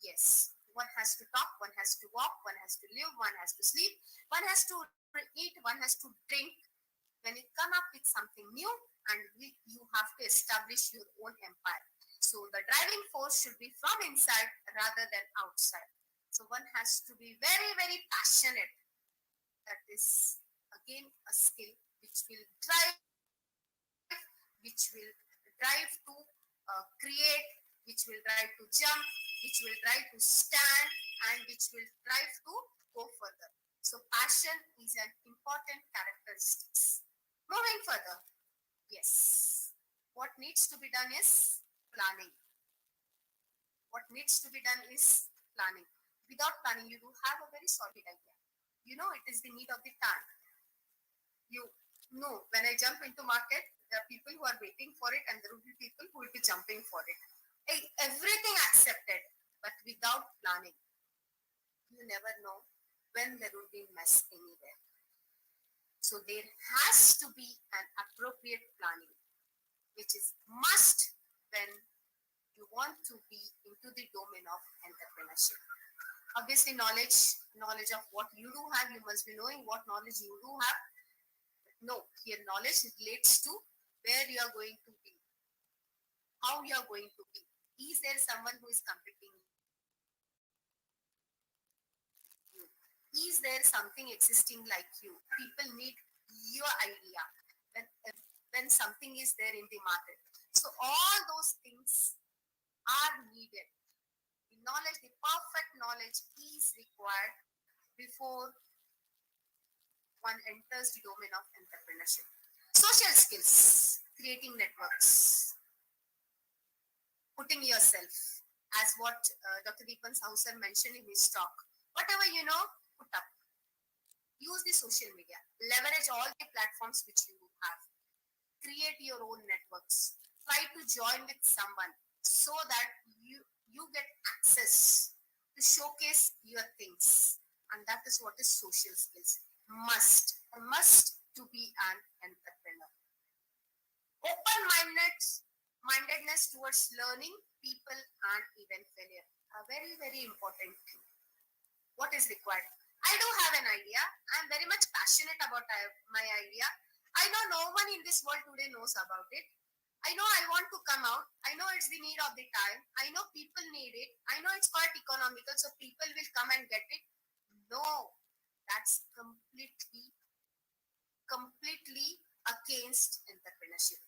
Yes, one has to talk, one has to walk, one has to live, one has to sleep, one has to eat, one has to drink. When it come up with something new, and you have to establish your own empire. So the driving force should be from inside rather than outside. So one has to be very, very passionate. That is again a skill which will drive to create, which will drive to jump, which will drive to stand, and which will drive to go further. So passion is an important characteristic. Moving further, yes, what needs to be done is planning. What needs to be done is planning. Without planning, you do have a very solid idea. You know, it is the need of the time. You know, when I jump into market, there are people who are waiting for it, and there will be people who will be jumping for it. Everything accepted, but without planning, you never know when there will be mess anywhere. So there has to be an appropriate planning, which is must when you want to be into the domain of entrepreneurship. Obviously, knowledge of what you do have, you must be knowing what knowledge you do have. No, your knowledge relates to where you are going to be, how you are going to be. Is there someone who is competing you? Is there something existing like you? People need your idea when something is there in the market. So all those things are needed. The knowledge, the perfect knowledge is required before one enters the domain of entrepreneurship. Social skills, creating networks, putting yourself, as what Dr. Deepan Sauser mentioned in his talk. Whatever you know, put up. Use the social media. Leverage all the platforms which you have. Create your own networks. Try to join with someone so that you get access to showcase your things. And that is what is social skills. Must to be an entrepreneur. Open-mindedness towards learning, people, and even failure. A very, very important thing. What is required? I do have an idea. I am very much passionate about my idea. I know no one in this world today knows about it. I know I want to come out. I know it's the need of the time. I know people need it. I know it's quite economical, so people will come and get it. No, that's completely against entrepreneurship.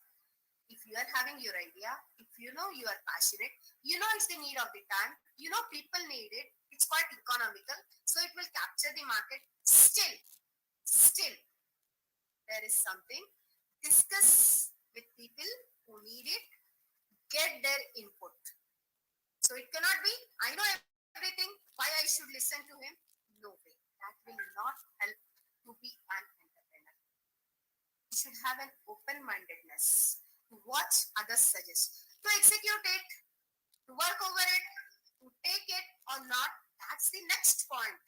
If you are having your idea, if you know you are passionate, you know it's the need of the time, you know people need it, it's quite economical, so it will capture the market. Still, there is something. Discuss with people who need it, get their input. So it cannot be, I know everything, why I should listen to him? No way. That will not help to be an entrepreneur. You should have an open-mindedness to what others suggest, to execute it, to work over it, to take it or not. That's the next point.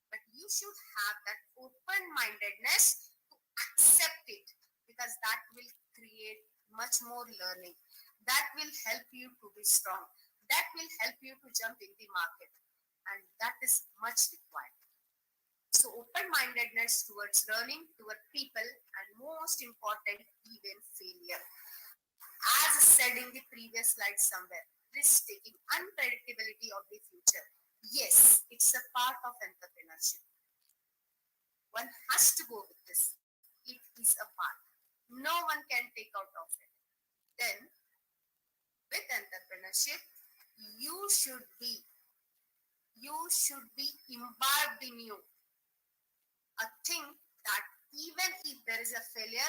But you should have that open-mindedness to accept it, because that will create much more learning. That will help you to be strong. That will help you to jump in the market. And that is much required. So open-mindedness towards learning, toward people, and most important, even failure. As said in the previous slide somewhere, risk-taking, unpredictability of the future. Yes, it's a part of entrepreneurship. One has to go with this. It is a part. No one can take out of it. Then, with entrepreneurship, you should be imbibed in you a thing that even if there is a failure,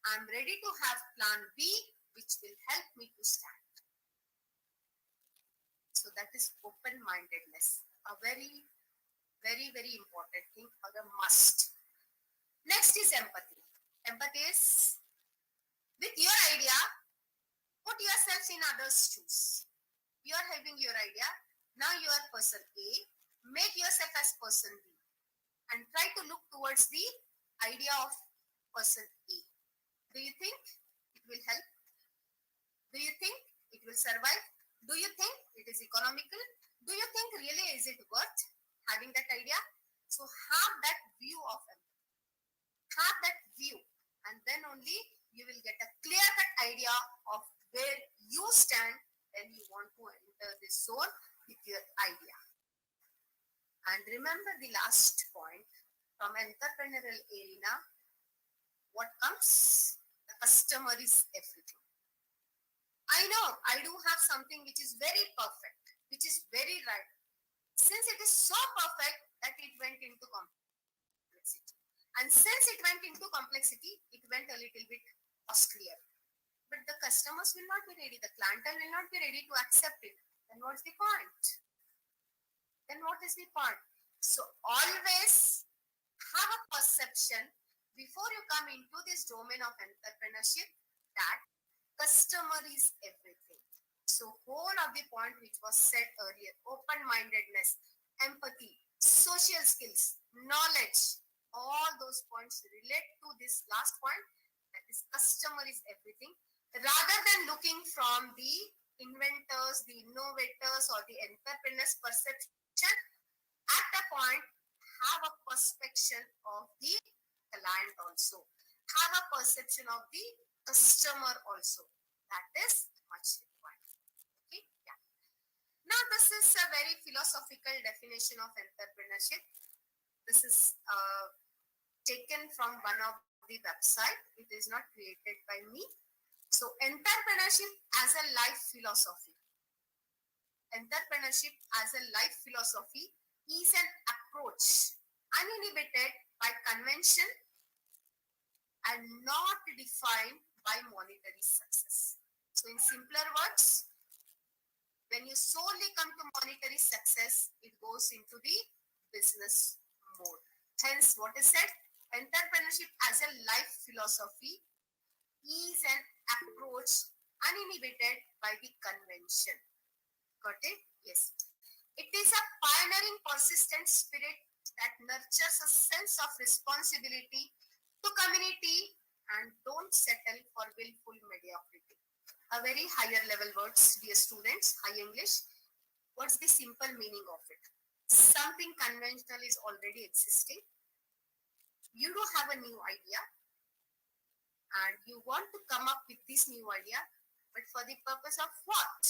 I'm ready to have plan B, which will help me to stand. So that is open-mindedness, a very, very, very important thing, or a must. Next is empathy. Empathy is, with your idea, put yourself in others' shoes. You are having your idea, now you are person A, make yourself as person B, and try to look towards the idea of person A. Do you think it will help? Do you think it will survive? Do you think it is economical? Do you think really is it worth having that idea? So have that view of empathy. Have that view, and then only you will get a clear-cut idea of where you stand and you want to enter this zone with your idea. And remember the last point from entrepreneurial arena, what comes? The customer is everything. I know I do have something which is very perfect, which is very right. Since it is so perfect that it went into complexity. And since it went into complexity, it went a little bit costlier. But the customers will not be ready, the clientele will not be ready to accept it. Then what's the point? Then what is the point? So always have a perception before you come into this domain of entrepreneurship that customer is everything. So whole of the point which was said earlier, open-mindedness, empathy, social skills, knowledge, all those points relate to this last point, that is customer is everything. Rather than looking from the inventors, the innovators or the entrepreneurs perception, at a point have a perception of the client also. Have a perception of the customer also. That is much required. Okay, yeah. Now this is a very philosophical definition of entrepreneurship. This is taken from one of the website. It is not created by me. So entrepreneurship as a life philosophy. Entrepreneurship as a life philosophy is an approach uninhibited by convention and not defined by monetary success. So in simpler words, when you solely come to monetary success, it goes into the business mode. Hence, what is said? Entrepreneurship as a life philosophy is an approach uninhibited by the convention. Got it? Yes. It is a pioneering, persistent spirit that nurtures a sense of responsibility to community and don't settle for willful mediocrity. A very higher level words, dear students, high English. What's the simple meaning of it? Something conventional is already existing. You do have a new idea and you want to come up with this new idea, but for the purpose of what?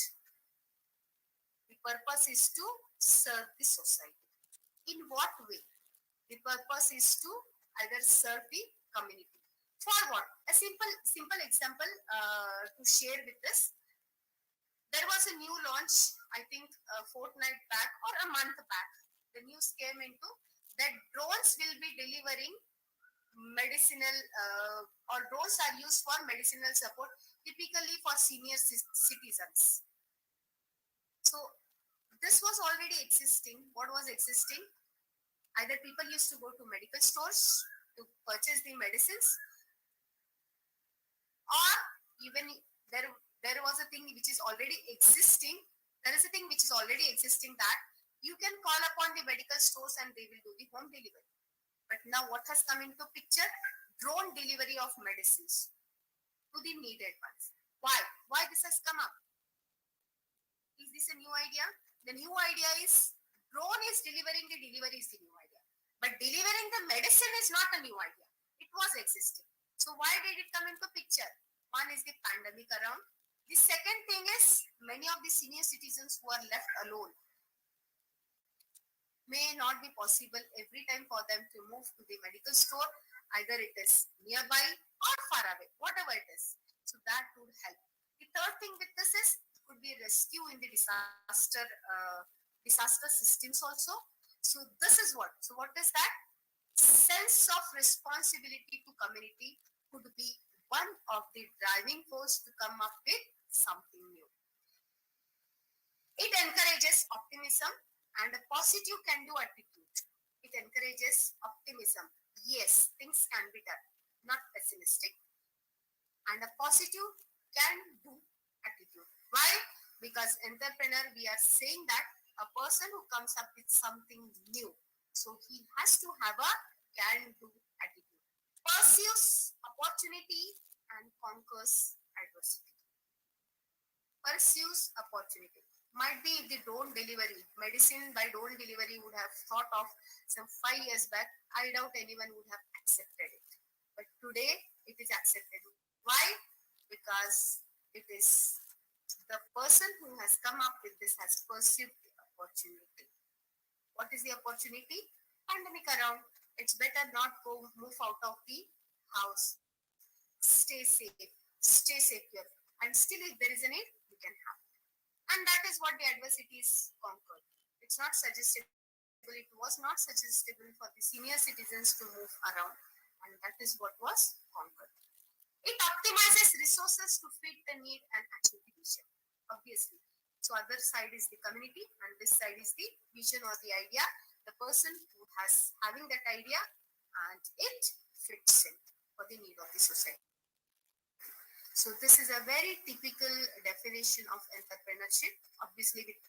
The purpose is to serve the society. In what way? The purpose is to either serve the community. For what? A simple example to share with this. There was a new launch, I think a fortnight back or a month back. The news came into that drones will be delivering medicinal or drones are used for medicinal support, typically for senior citizens. So this was already existing. What was existing? Either people used to go to medical stores to purchase the medicines, or even there was a thing which is already existing. There is a thing which is already existing that you can call upon the medical stores and they will do the home delivery. But now what has come into picture? Drone delivery of medicines to the needed ones. Why? Why this has come up? Is this a new idea? The new idea is drone is delivering, the delivery is the new idea. But delivering the medicine is not a new idea. It was existing. So why did it come into picture? One is the pandemic around. The second thing is many of the senior citizens who are left alone. May not be possible every time for them to move to the medical store. Either it is nearby or far away, whatever it is. So that would help. The third thing with this is could be rescue in the disaster systems also. So this is what. So what is that? Sense of responsibility to community could be one of the driving force to come up with something new. It encourages optimism and a positive can-do attitude. It encourages optimism. Yes, things can be done, not pessimistic. And a positive can-do attitude. Why? Because entrepreneur, we are saying that a person who comes up with something new, so he has to have a can-do attitude. Pursues opportunity and conquers adversity. Pursues opportunity. Might be the drone delivery, medicine by drone delivery would have thought of some 5 years back. I doubt anyone would have accepted it. But today it is accepted. Why? Why? Because it is the person who has come up with this has perceived the opportunity. What is the opportunity? Pandemic around. It's better not move out of the house. Stay safe, stay secure, and still if there is a need, you can have it. And that is what the adversity is conquered. It's not suggestible, it was not suggestible for the senior citizens to move around, and that is what was conquered. It optimizes resources to fit the need and achieve the vision, obviously. So other side is the community and this side is the vision or the idea, the person who has having that idea and it fits in for the need of the society. So this is a very typical definition of entrepreneurship, obviously with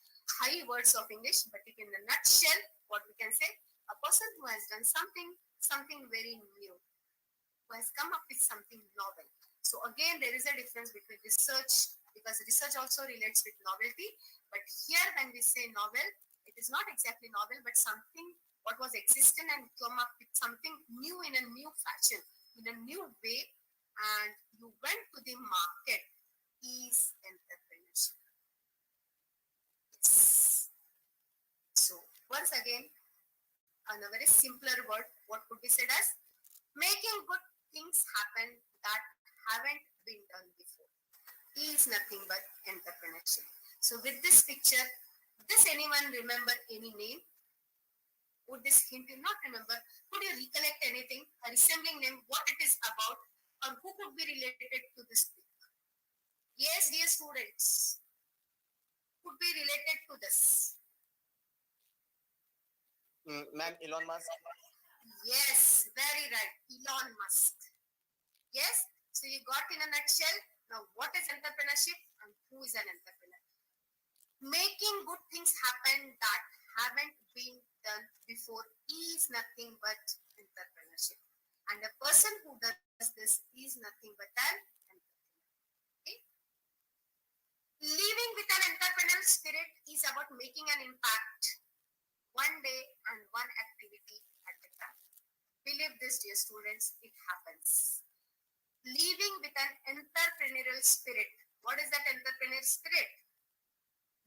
high words of English, but in a nutshell, what we can say, a person who has done something very new, who has come up with something novel. So again, there is a difference between research, because research also relates with novelty, but here when we say novel, it is not exactly novel, but something what was existent and come up with something new in a new fashion, in a new way, and you went to the market is entrepreneurship. Yes. So once again, on a very simpler word, what could be said as making good things happen that haven't been done before is nothing but entrepreneurship. So with this picture, does anyone remember any name? Would this hint you not remember? Could you recollect anything, a resembling name, what it is about, or who could be related to this book? Yes, dear students, could be related to this. Ma'am, Elon Musk. Yes, very right, Elon Musk. Yes, so you got in a nutshell, now what is entrepreneurship and who is an entrepreneur? Making good things happen that haven't been done before is nothing but entrepreneurship. And a person who does this is nothing but an entrepreneur. Okay? Living with an entrepreneurial spirit is about making an impact one day and one activity at a time. Believe this, dear students, it happens. Living with an entrepreneurial spirit. What is that entrepreneurial spirit?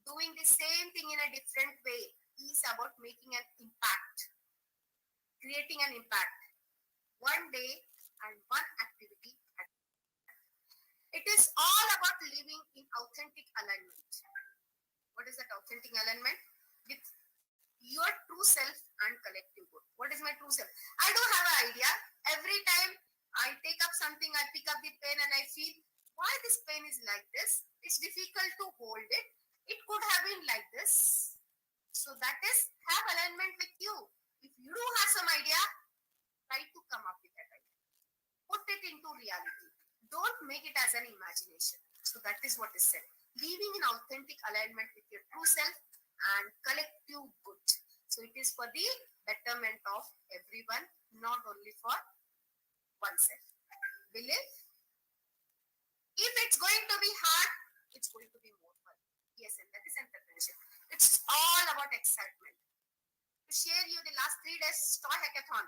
Doing the same thing in a different way is about making an impact, creating an impact one day and one activity at a time. It is all about living in authentic alignment. What is that authentic alignment? With your true self and collective good. What is my true self? I do have an idea. Every time I take up something, I pick up the pen and I feel, why this pen is like this? It's difficult to hold it. It could have been like this. So that is, have alignment with you. If you do have some idea, try to come up with that idea. Put it into reality. Don't make it as an imagination. So that is what is said. Living in authentic alignment with your true self and collective good. So it is for the betterment of everyone, not only for oneself. Believe? If it's going to be hard, it's going to be more fun. Yes, and that is entrepreneurship. It's all about excitement. To share you the last 3 days toy hackathon,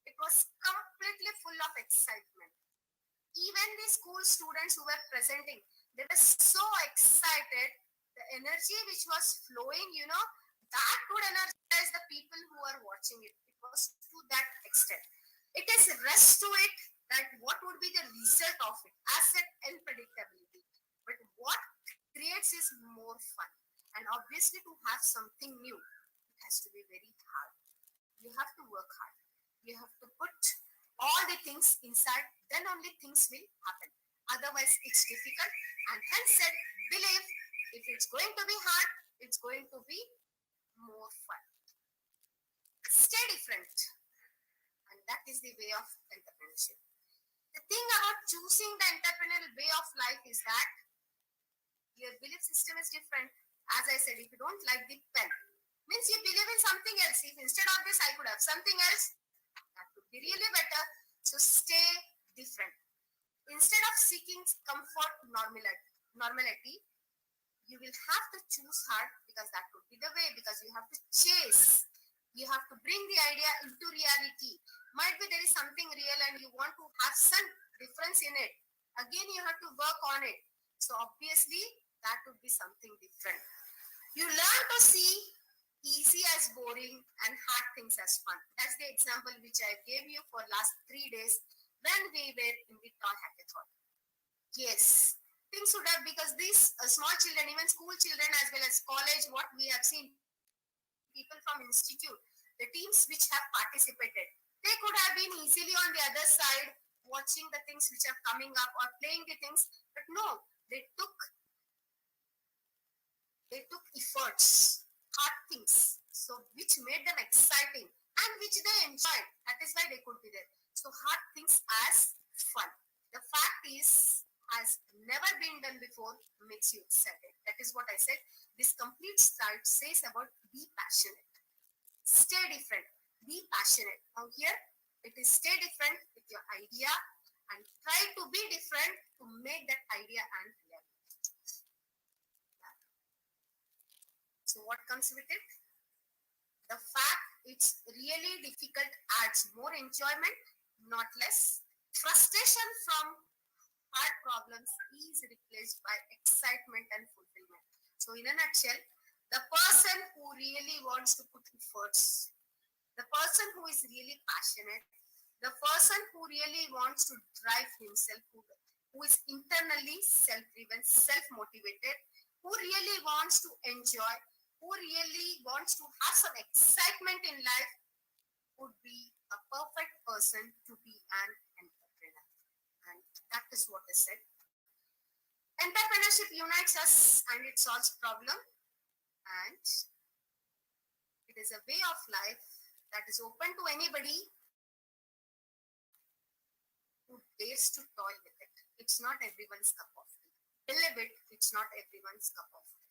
it was completely full of excitement. Even the school students who were presenting, they were so excited. The energy which was flowing, that could energize the people who are watching it. It was to that extent. It is rest to it that what would be the result of it, asset and predictability. But what creates is more fun. And obviously to have something new, it has to be very hard. You have to work hard. You have to put all the things inside, then only things will happen. Otherwise, it's difficult. And hence said, believe if it's going to be hard, it's going to be more fun. Stay different. And that is the way of entrepreneurship. The thing about choosing the entrepreneurial way of life is that your belief system is different. As I said, if you don't like the pen, means you believe in something else. If instead of this, I could have something else, that would be really better. So stay different. Instead of seeking comfort, normality, you will have to choose hard because that would be the way, because you have to chase. You have to bring the idea into reality. Might be there is something real and you want to have some difference in it. Again, you have to work on it. So obviously, that would be something different. You learn to see easy as boring and hard things as fun. That's the example which I gave you for last 3 days when we were in the toy hackathon. Yes, things would have, because these small children, even school children as well as college, what we have seen, people from institute, the teams which have participated, they could have been easily on the other side watching the things which are coming up or playing the things, but no, they took efforts, hard things, so which made them exciting and which they enjoyed. That is why they could be there. So hard things as fun. The fact is, has never been done before makes you excited. That is what I said. This complete slide says about be passionate. Stay different. Be passionate. Now here it is stay different with your idea and try to be different to make that idea and reality. So what comes with it? The fact it's really difficult adds more enjoyment, not less. Frustration from hard problems is replaced by excitement and fulfillment. So in a nutshell, the person who really wants to put efforts, the person who is really passionate, the person who really wants to drive himself, who is internally self-driven, self-motivated, who really wants to enjoy, who really wants to have some excitement in life, would be a perfect person to be an entrepreneur. And that is what is said. Entrepreneurship unites us and it solves problem, and it is a way of life that is open to anybody who dares to toil with it. It's not everyone's cup of tea. Believe it, it's not everyone's cup of tea.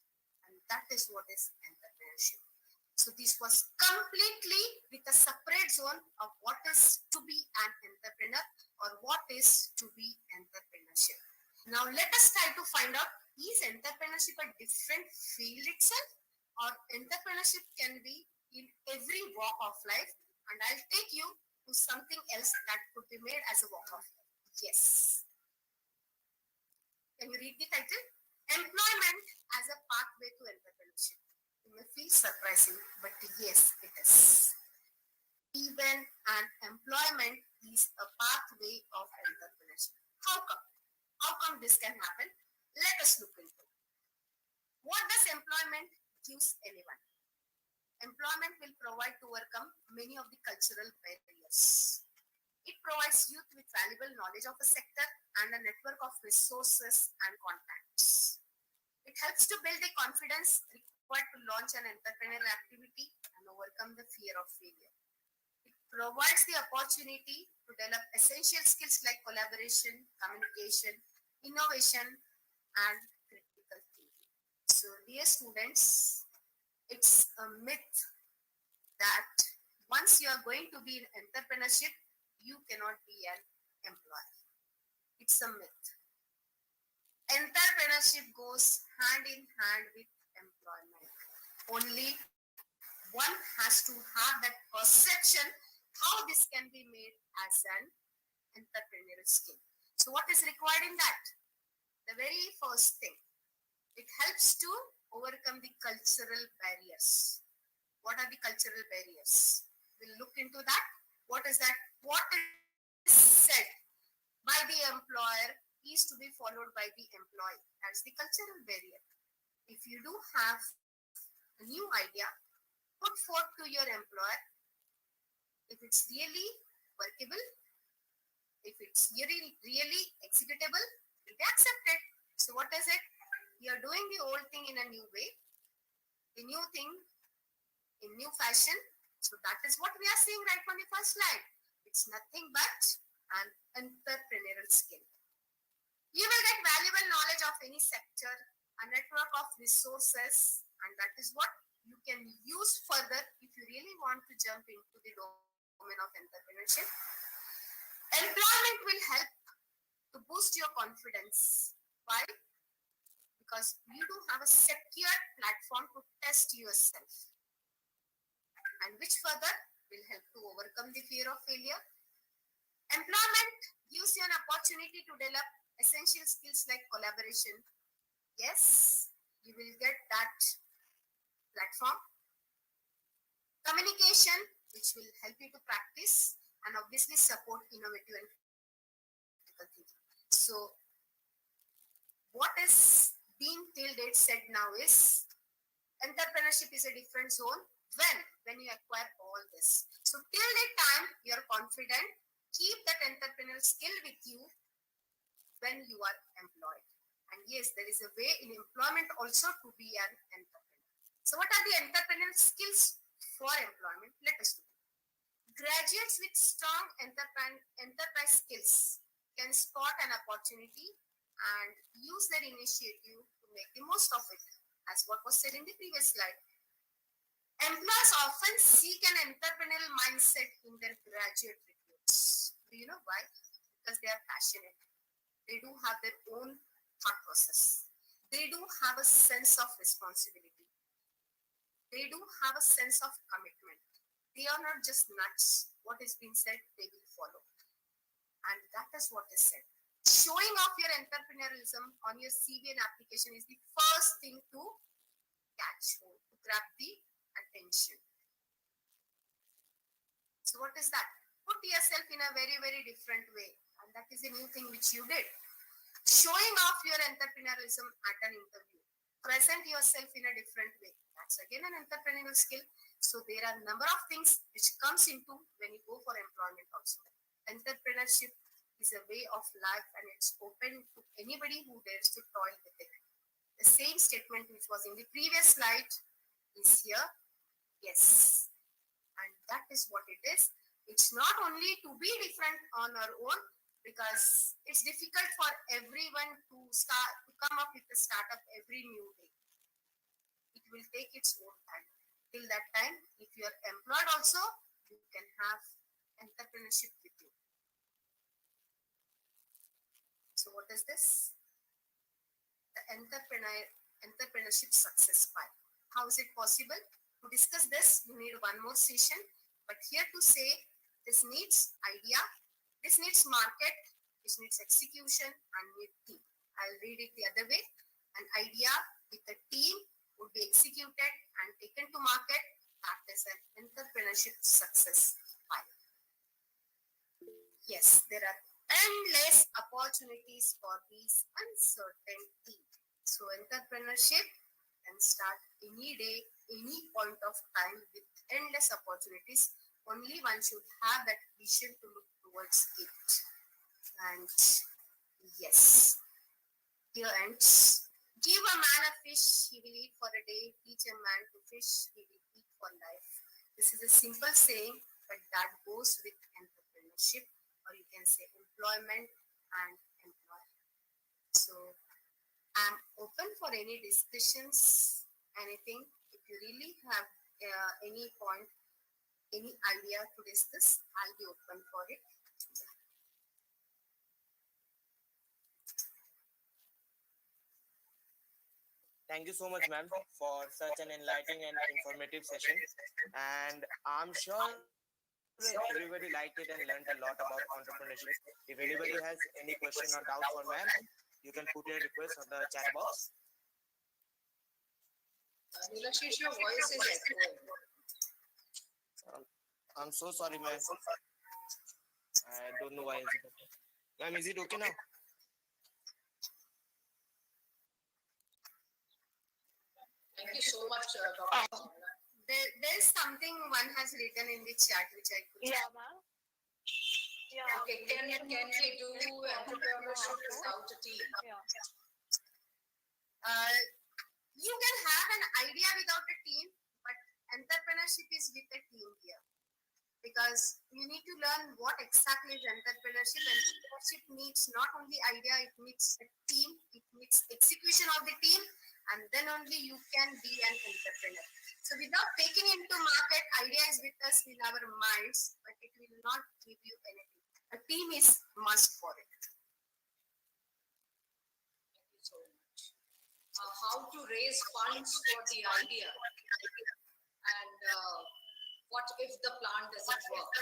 And that is what is entrepreneurship. So this was completely with a separate zone of what is to be an entrepreneur or what is to be entrepreneurship. Now let us try to find out, is entrepreneurship a different field itself, or entrepreneurship can be in every walk of life? And I'll take you to something else that could be made as a walk of life. Yes. Can you read the title? Employment as a pathway to entrepreneurship. It may feel surprising, but yes, it is. Even an employment is a pathway of entrepreneurship. How come? How come this can happen? Let us look into it. What does employment gives anyone? Employment will provide to overcome many of the cultural barriers. It provides youth with valuable knowledge of a sector and a network of resources and contacts. It helps to build the confidence required to launch an entrepreneurial activity and overcome the fear of failure. It provides the opportunity to develop essential skills like collaboration, communication, innovation, and critical thinking. So, dear students, it's a myth that once you are going to be in entrepreneurship, you cannot be an employer. It's a myth. Entrepreneurship goes hand in hand with employment. Only one has to have that perception how this can be made as an entrepreneurial skill. So what is required in that? The very first thing, it helps to overcome the cultural barriers. What are the cultural barriers? We'll look into that. What is that? What is said by the employer is to be followed by the employee. That's the cultural barrier. If you do have a new idea, put forth to your employer. If it's really workable, if it's really executable, it will be accepted. So what is it? You're doing the old thing in a new way, the new thing in new fashion. So that is what we are seeing right from the first slide. It's nothing but an entrepreneurial skill. You will get valuable knowledge of any sector, a network of resources, and that is what you can use further if you really want to jump into the domain of entrepreneurship. Employment will help to boost your confidence. Why? Because you do have a secure platform to test yourself, and which further will help to overcome the fear of failure. Employment gives you an opportunity to develop essential skills like collaboration. Yes, you will get that platform. Communication, which will help you to practice and obviously support innovative and critical thinking. So what is being till date said now is entrepreneurship is a different zone when you acquire all this. So till that time, you're confident, keep that entrepreneurial skill with you when you are employed. And yes, there is a way in employment also to be an entrepreneur. So what are the entrepreneurial skills for employment? Let us do. Graduates with strong enterprise skills can spot an opportunity and use their initiative to make the most of it, as what was said in the previous slide. Employers often seek an entrepreneurial mindset in their graduate recruits. Do you know why? Because they are passionate. They do have their own thought process. They do have a sense of responsibility. They do have a sense of commitment. They are not just nuts. What is being said, they will follow. And that is what is said. Showing off your entrepreneurialism on your CV and application is the first thing to catch hold, to grab the attention. So what is that? Put yourself in a very, very different way. And that is a new thing which you did. Showing off your entrepreneurialism at an interview. Present yourself in a different way. That's again an entrepreneurial skill. So there are a number of things which comes into when you go for employment also. Entrepreneurship is a way of life and it's open to anybody who dares to toil with it. The same statement which was in the previous slide is here. Yes. And that is what it is. It's not only to be different on our own, because it's difficult for everyone to come up with a startup every new day. It will take its own time. Till that time, if you are employed also, you can have entrepreneurship with you. So what is this? The entrepreneurship success pie. How is it possible? To discuss this, you need one more session. But here to say, this needs idea, this needs market, this needs execution, and need team. I'll read it the other way. An idea with a team would be executed and taken to market. That is an entrepreneurship success pie. Yes, there are endless opportunities for these uncertainty. So entrepreneurship can start any day, any point of time with endless opportunities. Only one should have that vision to look towards it. And yes, here ends. Give a man a fish, he will eat for a day. Teach a man to fish, he will eat for life. This is a simple saying, but that goes with entrepreneurship, or you can say employment and employer. So I'm open for any discussions, anything. If you really have any point, any idea to discuss, I'll be open for it. Thank you so much, ma'am, for such an enlightening and informative session. And I'm sure everybody liked it and learned a lot about entrepreneurship. If anybody has any question or doubt for ma'am, you can put your request on the chat box. Nilashish, your voice is echoing. I'm so sorry, ma'am. I don't know why. Ma'am, is it okay now? Thank you so much, Dr. There's something one has written in the chat which I could. Yeah, ma'am. Yeah. Okay, can we do entrepreneurship without a team? Yeah. You can have an idea without a team, but entrepreneurship is with a team here. Because you need to learn what exactly is entrepreneurship. Entrepreneurship needs not only idea, it needs a team, it needs execution of the team, and then only you can be an entrepreneur. So without taking into market, idea is with us in our minds, but it will not give you anything. A team is must for it. Thank you so much. How to raise funds for the idea, and what if the plan doesn't work?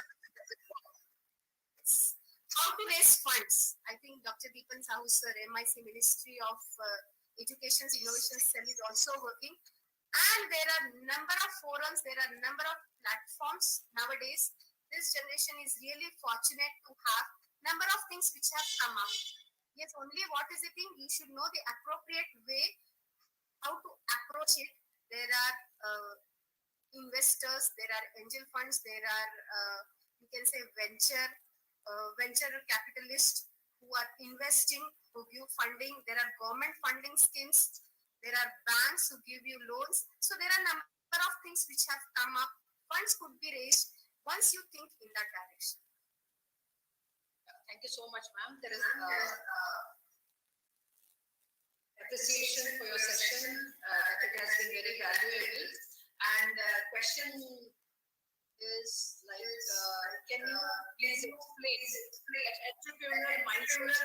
How to raise funds? I think Dr. Deepan Sahu sir, MIC Ministry of Education Innovation Cell is also working. And there are number of forums, there are number of platforms nowadays. This generation is really fortunate to have number of things which have come up. Yes, only what is the thing? You should know the appropriate way how to approach it. There are investors, there are angel funds, there are you can say venture capitalists who are investing, who give funding. There are government funding schemes. There are banks who give you loans. So there are number of things which have come up. Funds could be raised once you think in that direction. Thank you so much, ma'am. There is appreciation for your session. That it has been very valuable. And question is like, can you please explain entrepreneurial mindset?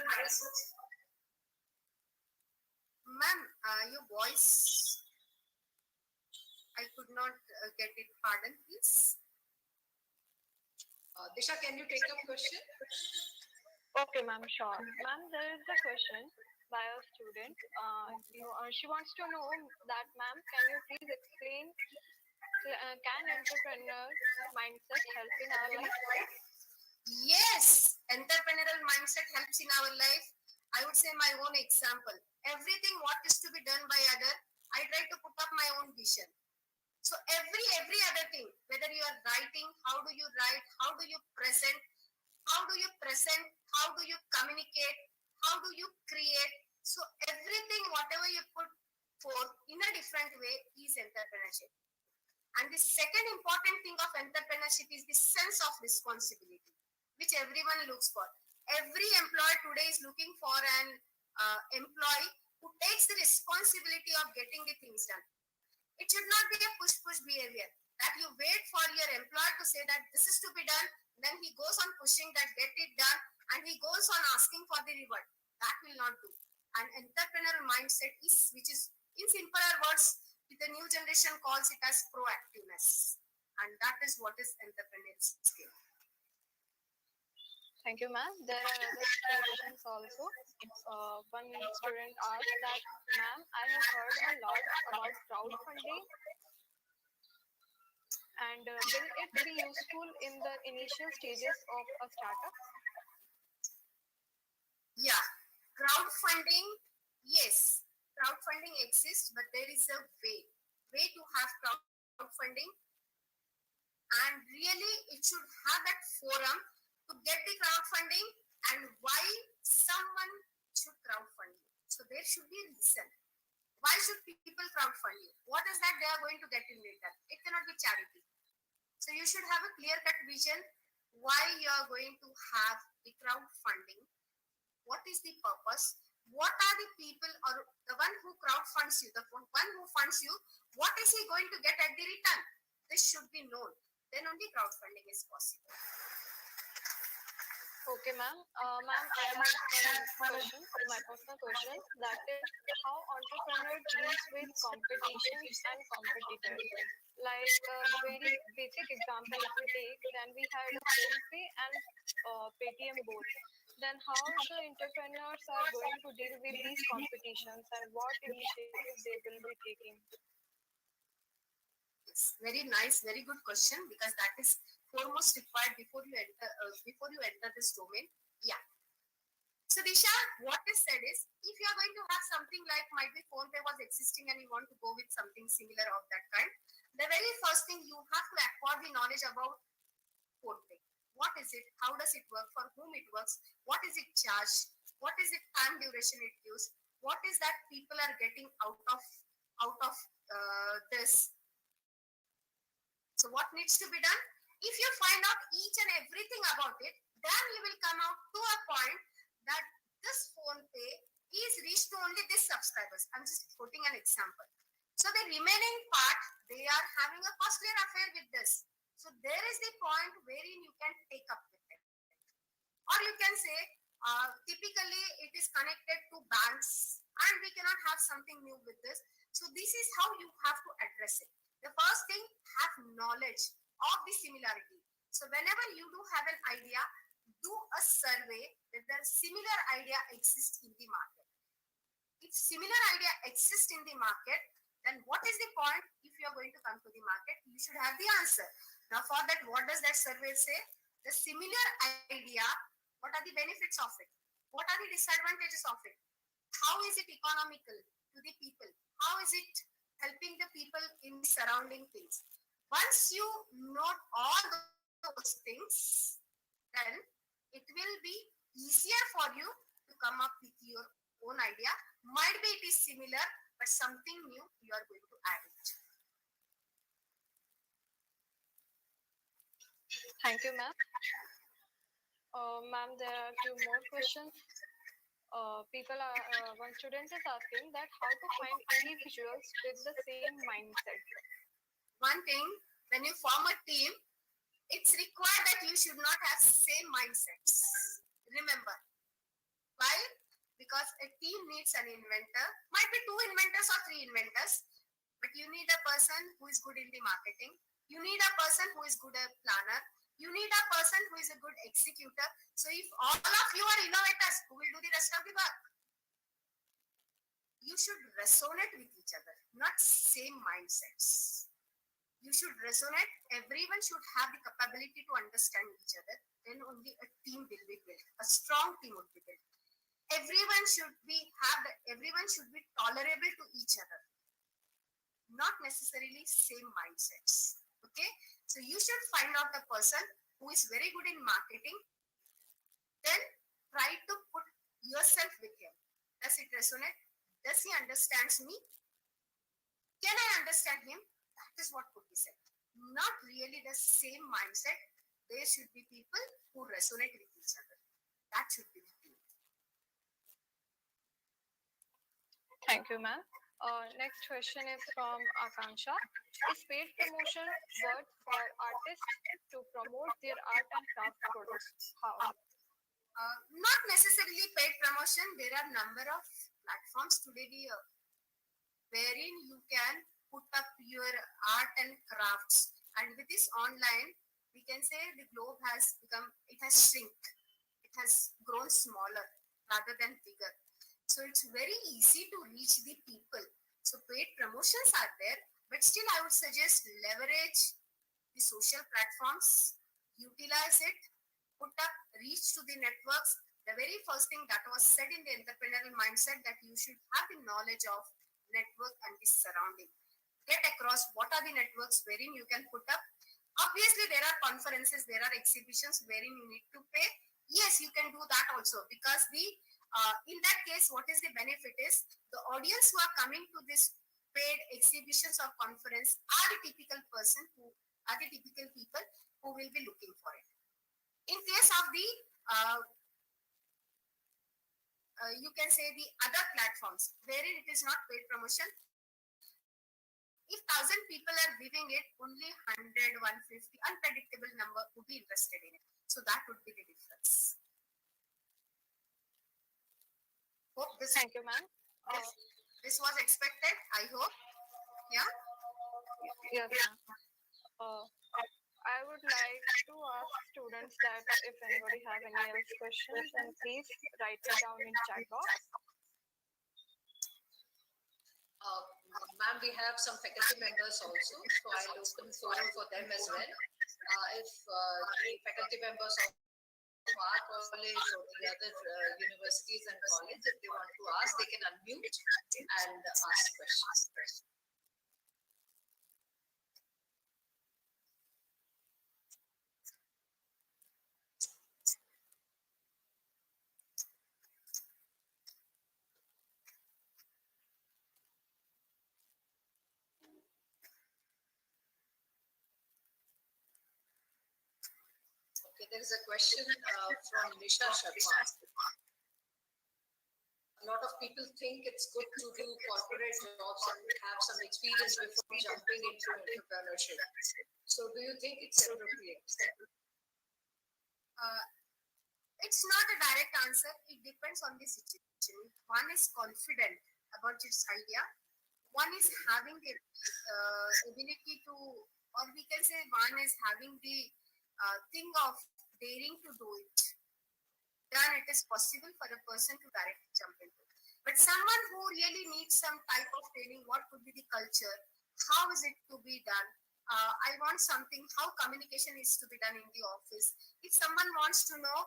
Ma'am, your voice, I could not get it. Pardon, please. Disha, can you take up question? Okay, ma'am, sure. Ma'am, there is a question by a student. She wants to know that, ma'am, can you please explain, can entrepreneur mindset help in our life? Yes, entrepreneurial mindset helps in our life. I would say my own example. Everything what is to be done by other, I try to put up my own vision. So every other thing, whether you are writing, how do you write, how do you present, how do you communicate, how do you create. So everything, whatever you put forth in a different way is entrepreneurship. And the second important thing of entrepreneurship is the sense of responsibility, which everyone looks for. Every employer today is looking for an employee who takes the responsibility of getting the things done. It should not be a push-push behavior that you wait for your employer to say that this is to be done, then he goes on pushing that get it done, and he goes on asking for the reward. That will not do. An entrepreneurial mindset is, which is in simpler words, the new generation calls it as proactiveness, and that is what is entrepreneurial skill. Thank you, ma'am. There are other questions also. One student asked that, ma'am, I have heard a lot about crowdfunding, and will it be useful in the initial stages of a startup? Yeah, crowdfunding, yes, crowdfunding exists, but there is a way to have crowdfunding, and really it should have that forum to get the crowdfunding and why someone should crowdfund you. So there should be a reason. Why should people crowdfund you? What is that they are going to get in return? It cannot be charity. So you should have a clear-cut vision why you are going to have the crowdfunding. What is the purpose? What are the people or the one who crowdfunds you, the one who funds you, what is he going to get at the return? This should be known. Then only crowdfunding is possible. Okay, ma'am. Ma'am, I have one question, my personal question, that is how entrepreneur deals with competition and competitors. Like a very basic example if we take, then we had a PhonePe and Paytm both. Then how the entrepreneurs are going to deal with these competitions and what initiatives they will be taking? It's very nice, very good question, because that is foremost required before you enter this domain. Yeah. So Disha, what is said is, if you are going to have something like might be PhonePe was existing and you want to go with something similar of that kind, the very first thing you have to acquire the knowledge about PhonePe. What is it? How does it work? For whom it works? What is it charged? What is the time duration it gives? What is that people are getting out of this? So what needs to be done? If you find out each and everything about it, then you will come out to a point that this PhonePe is reached to only this subscribers. I'm just putting an example. So the remaining part, they are having a costlier affair with this. So there is the point wherein you can take up with it. Or you can say, typically it is connected to banks and we cannot have something new with this. So this is how you have to address it. The first thing, have knowledge of the similarity. So whenever you do have an idea, do do a survey whether similar idea exists in the market. If similar idea exists in the market, then what is the point? If you are going to come to the market, you should have the answer. Now for that, what does that survey say? The similar idea, what are the benefits of it? What are the disadvantages of it? How is it economical to the people? How is it helping the people in the surrounding things? Once you note all those things, then it will be easier for you to come up with your own idea. Might be it is similar, but something new you are going to add it. Thank you, ma'am. Ma'am, there are two more questions. One student is asking that how to find individuals with the same mindset. One thing, when you form a team, it's required that you should not have same mindsets. Remember, why? Because a team needs an inventor. Might be 2 inventors or 3 inventors, but you need a person who is good in the marketing. You need a person who is good a planner. You need a person who is a good executor. So if all of you are innovators, who will do the rest of the work? You should resonate with each other, not same mindsets. You should resonate. Everyone should have the capability to understand each other. Then only a team will be built. A strong team will be built. Everyone should be tolerable to each other, not necessarily same mindsets. Okay, so you should find out the person who is very good in marketing, then try to put yourself with him. Does it resonate? Does he understands me? Can I understand him? That is what could be said. Not really the same mindset. There should be people who resonate with each other. That should be the team. Thank you, ma'am. Next question is from Akanksha. Is paid promotion worth for artists to promote their art and craft products? How? Not necessarily paid promotion. There are number of platforms today wherein you can put up your art and crafts. And with this online, we can say the globe has shrunk. It has grown smaller rather than bigger. So it's very easy to reach the people. So paid promotions are there, but still I would suggest leverage the social platforms, utilize it, put up, reach to the networks. The very first thing that was said in the entrepreneurial mindset, that you should have the knowledge of network and the surrounding. Get across what are the networks wherein you can put up. Obviously, there are conferences, there are exhibitions wherein you need to pay. Yes, you can do that also, because in that case, what is the benefit is the audience who are coming to this paid exhibitions or conference are the typical people who will be looking for it. In case of the you can say the other platforms wherein it is not paid promotion, if 1,000 people are viewing it, only 100, 150 unpredictable number would be interested in it. So that would be the difference. Hope this. Thank you, ma'am. This was expected, I hope. Yeah. Yes, ma'am. I would like to ask students that if anybody have any else questions, then please write it down in chat box. Ma'am, we have some faculty members also, so I'll open forum for them as well. If the faculty members of our college or the other universities and colleges, if they want to ask, they can unmute and ask questions. Okay, there is a question from Nisha Sharma. A lot of people think it's good to do corporate jobs and have some experience before jumping into entrepreneurship. So do you think it's appropriate? It's not a direct answer. It depends on the situation. One is confident about its idea. One is having the ability to, or we can say one is having the thing of daring to do it. then it is possible for a person to directly jump into. But someone who really needs some type of training, what could be the culture? How is it to be done? I want something, how communication is to be done in the office. If someone wants to know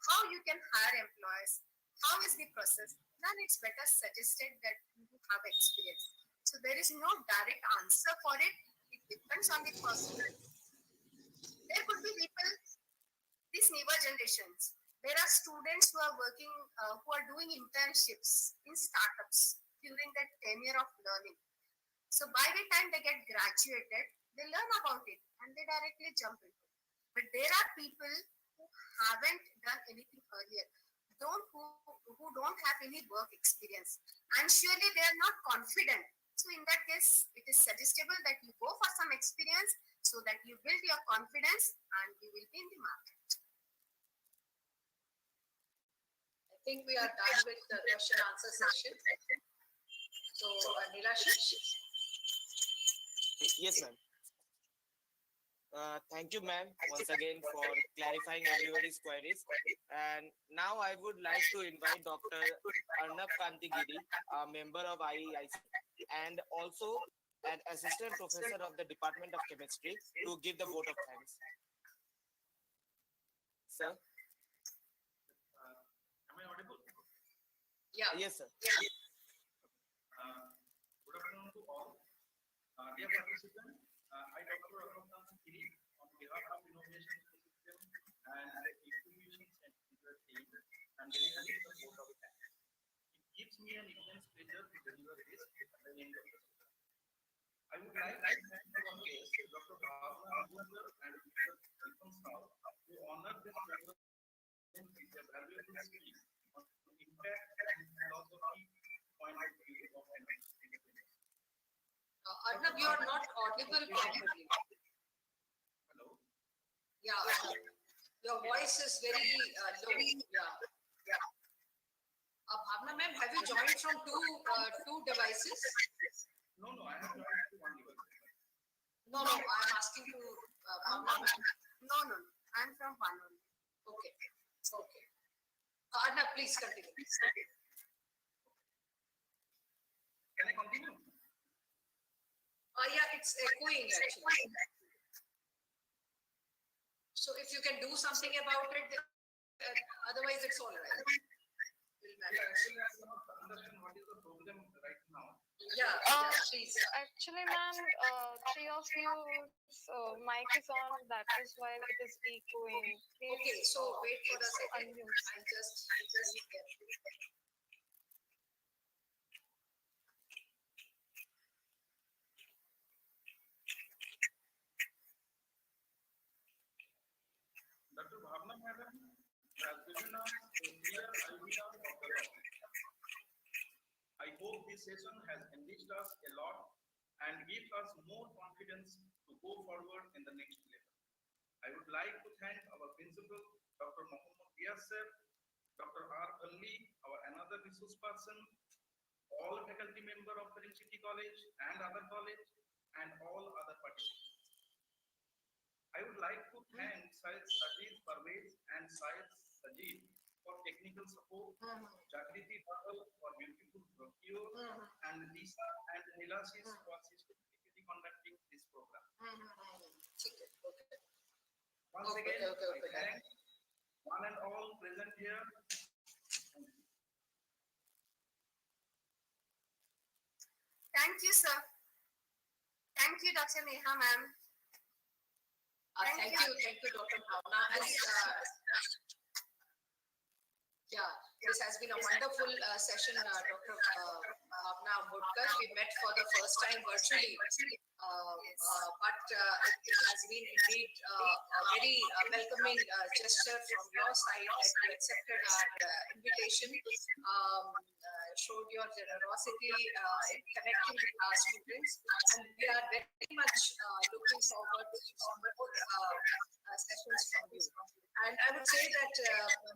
how you can hire employees, how is the process, then it's better suggested that you have experience. So there is no direct answer for it. It depends on the person. There could be people, these newer generations. There are students who are working, who are doing internships in startups during that tenure of learning. So by the time they get graduated, they learn about it and they directly jump into it. But there are people who haven't done anything earlier, who don't have any work experience, and surely they are not confident. So in that case, it is suggestible that you go for some experience so that you build your confidence and you will be in the market. I think we are done with the question answer session. So, Nilashish. Yes, ma'am. Thank you, ma'am, once again for clarifying everybody's queries. And now I would like to invite Dr. Arnab Kantigiri, a member of IEIC, and also an assistant professor of the Department of Chemistry, to give the vote of thanks. Sir? Am I audible? Yeah. Yes, sir. Good afternoon to all. Dear participants, I, Dr. Arnab Kantigiri, on behalf of Innovation System and Incubation Center team, and delivering the vote of thanks. It gives me an immense pleasure to deliver this at the end of the session. I would like to thank our guests, Dr. Bhavna Ambudkar and Mr. Deepan Saul, who honored this program with a valuable speech on impact and philosophy point of view of entrepreneurship. Arnab, you are not audible properly. Hello? Yeah, Arnab. Your voice is very low. Yeah. Bhavna ma'am, have you joined from two devices? No, I have joined to one device. No, I'm asking to Bhavna ma'am. No, I'm from one only. Okay. Arnab, please continue. Can I continue? Yeah, it's echoing actually. So if you can do something about it, otherwise it's all right. Will matter. Actually, I do not understand what is the problem right now. Yeah, please. Actually, ma'am, three of you's mic is on. That is why it is echoing. Please, Okay, so wait for a second. unmute. I'll just get Dr. Bhavna Madam has given us a clear idea of the topic. I hope this session has enriched us a lot and gives us more confidence to go forward in the next level. I would like to thank our principal, Dr. Mohammad Diaz sir, Dr. R. Kalli, our another resource person, all faculty member of Karim City College and other college, and all other participants. I would like to thank Syed Sajid Parvez and Syed Sajid for technical support, Jagriti Patel for beautiful brochure, and Lisa and Nilashish for systematically conducting this program. okay. Once again, I thank one and all present here. Thank you, sir. Thank you, Dr. Neha, ma'am. Thank you, Dr. Bhavna. This has been a wonderful session, Dr. Bhavna Ambudkar. We met for the first time virtually, but it has been indeed a very welcoming gesture from your side that you accepted our invitation, showed your generosity in connecting with our students, and we are very much looking forward to more sessions from you. And I would say that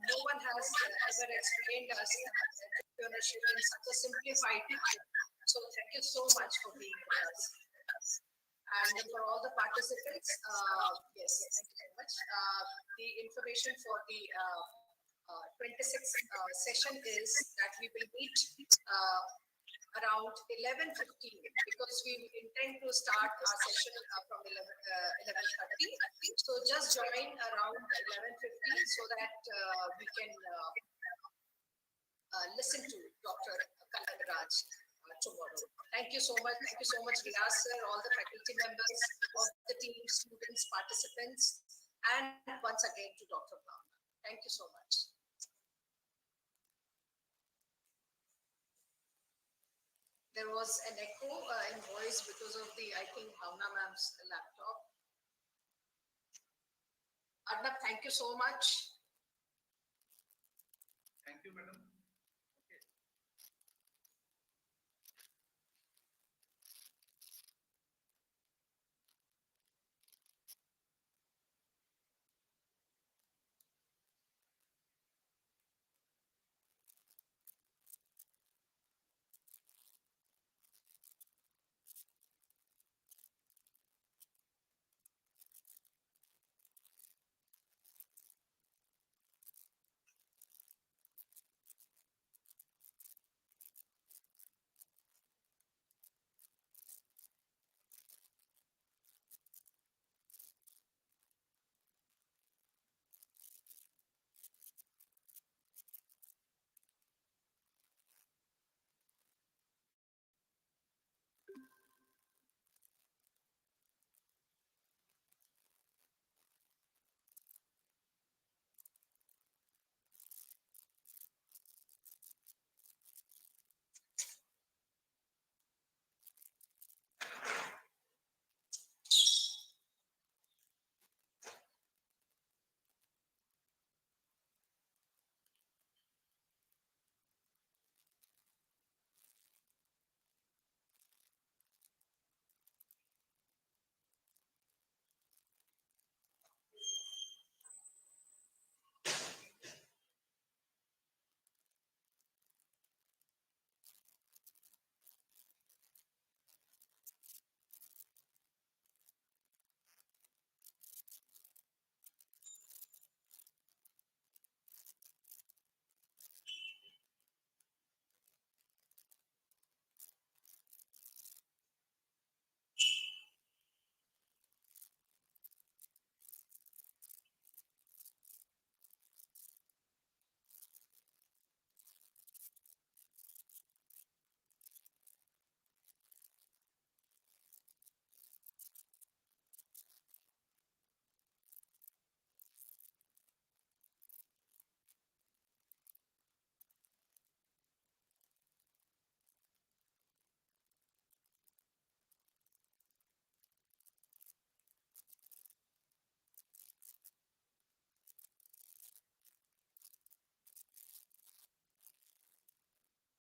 no one has ever explained us entrepreneurship in such a simplified manner. So thank you so much for being with us. And for all the participants, yes, thank you very much. The information for the 26th session is that we will meet around 11:15 because we intend to start our session from 11:30. So just join around 11:15 so that we can listen to Dr. Kalam tomorrow. Thank you so much. Thank you so much, Riyaz sir, all the faculty members of the team, students, participants, and once again to Dr. Bhavna. Thank you so much. There was an echo in voice because of the, I think, Bhavna ma'am's laptop. Arnab, thank you so much. Thank you, madam.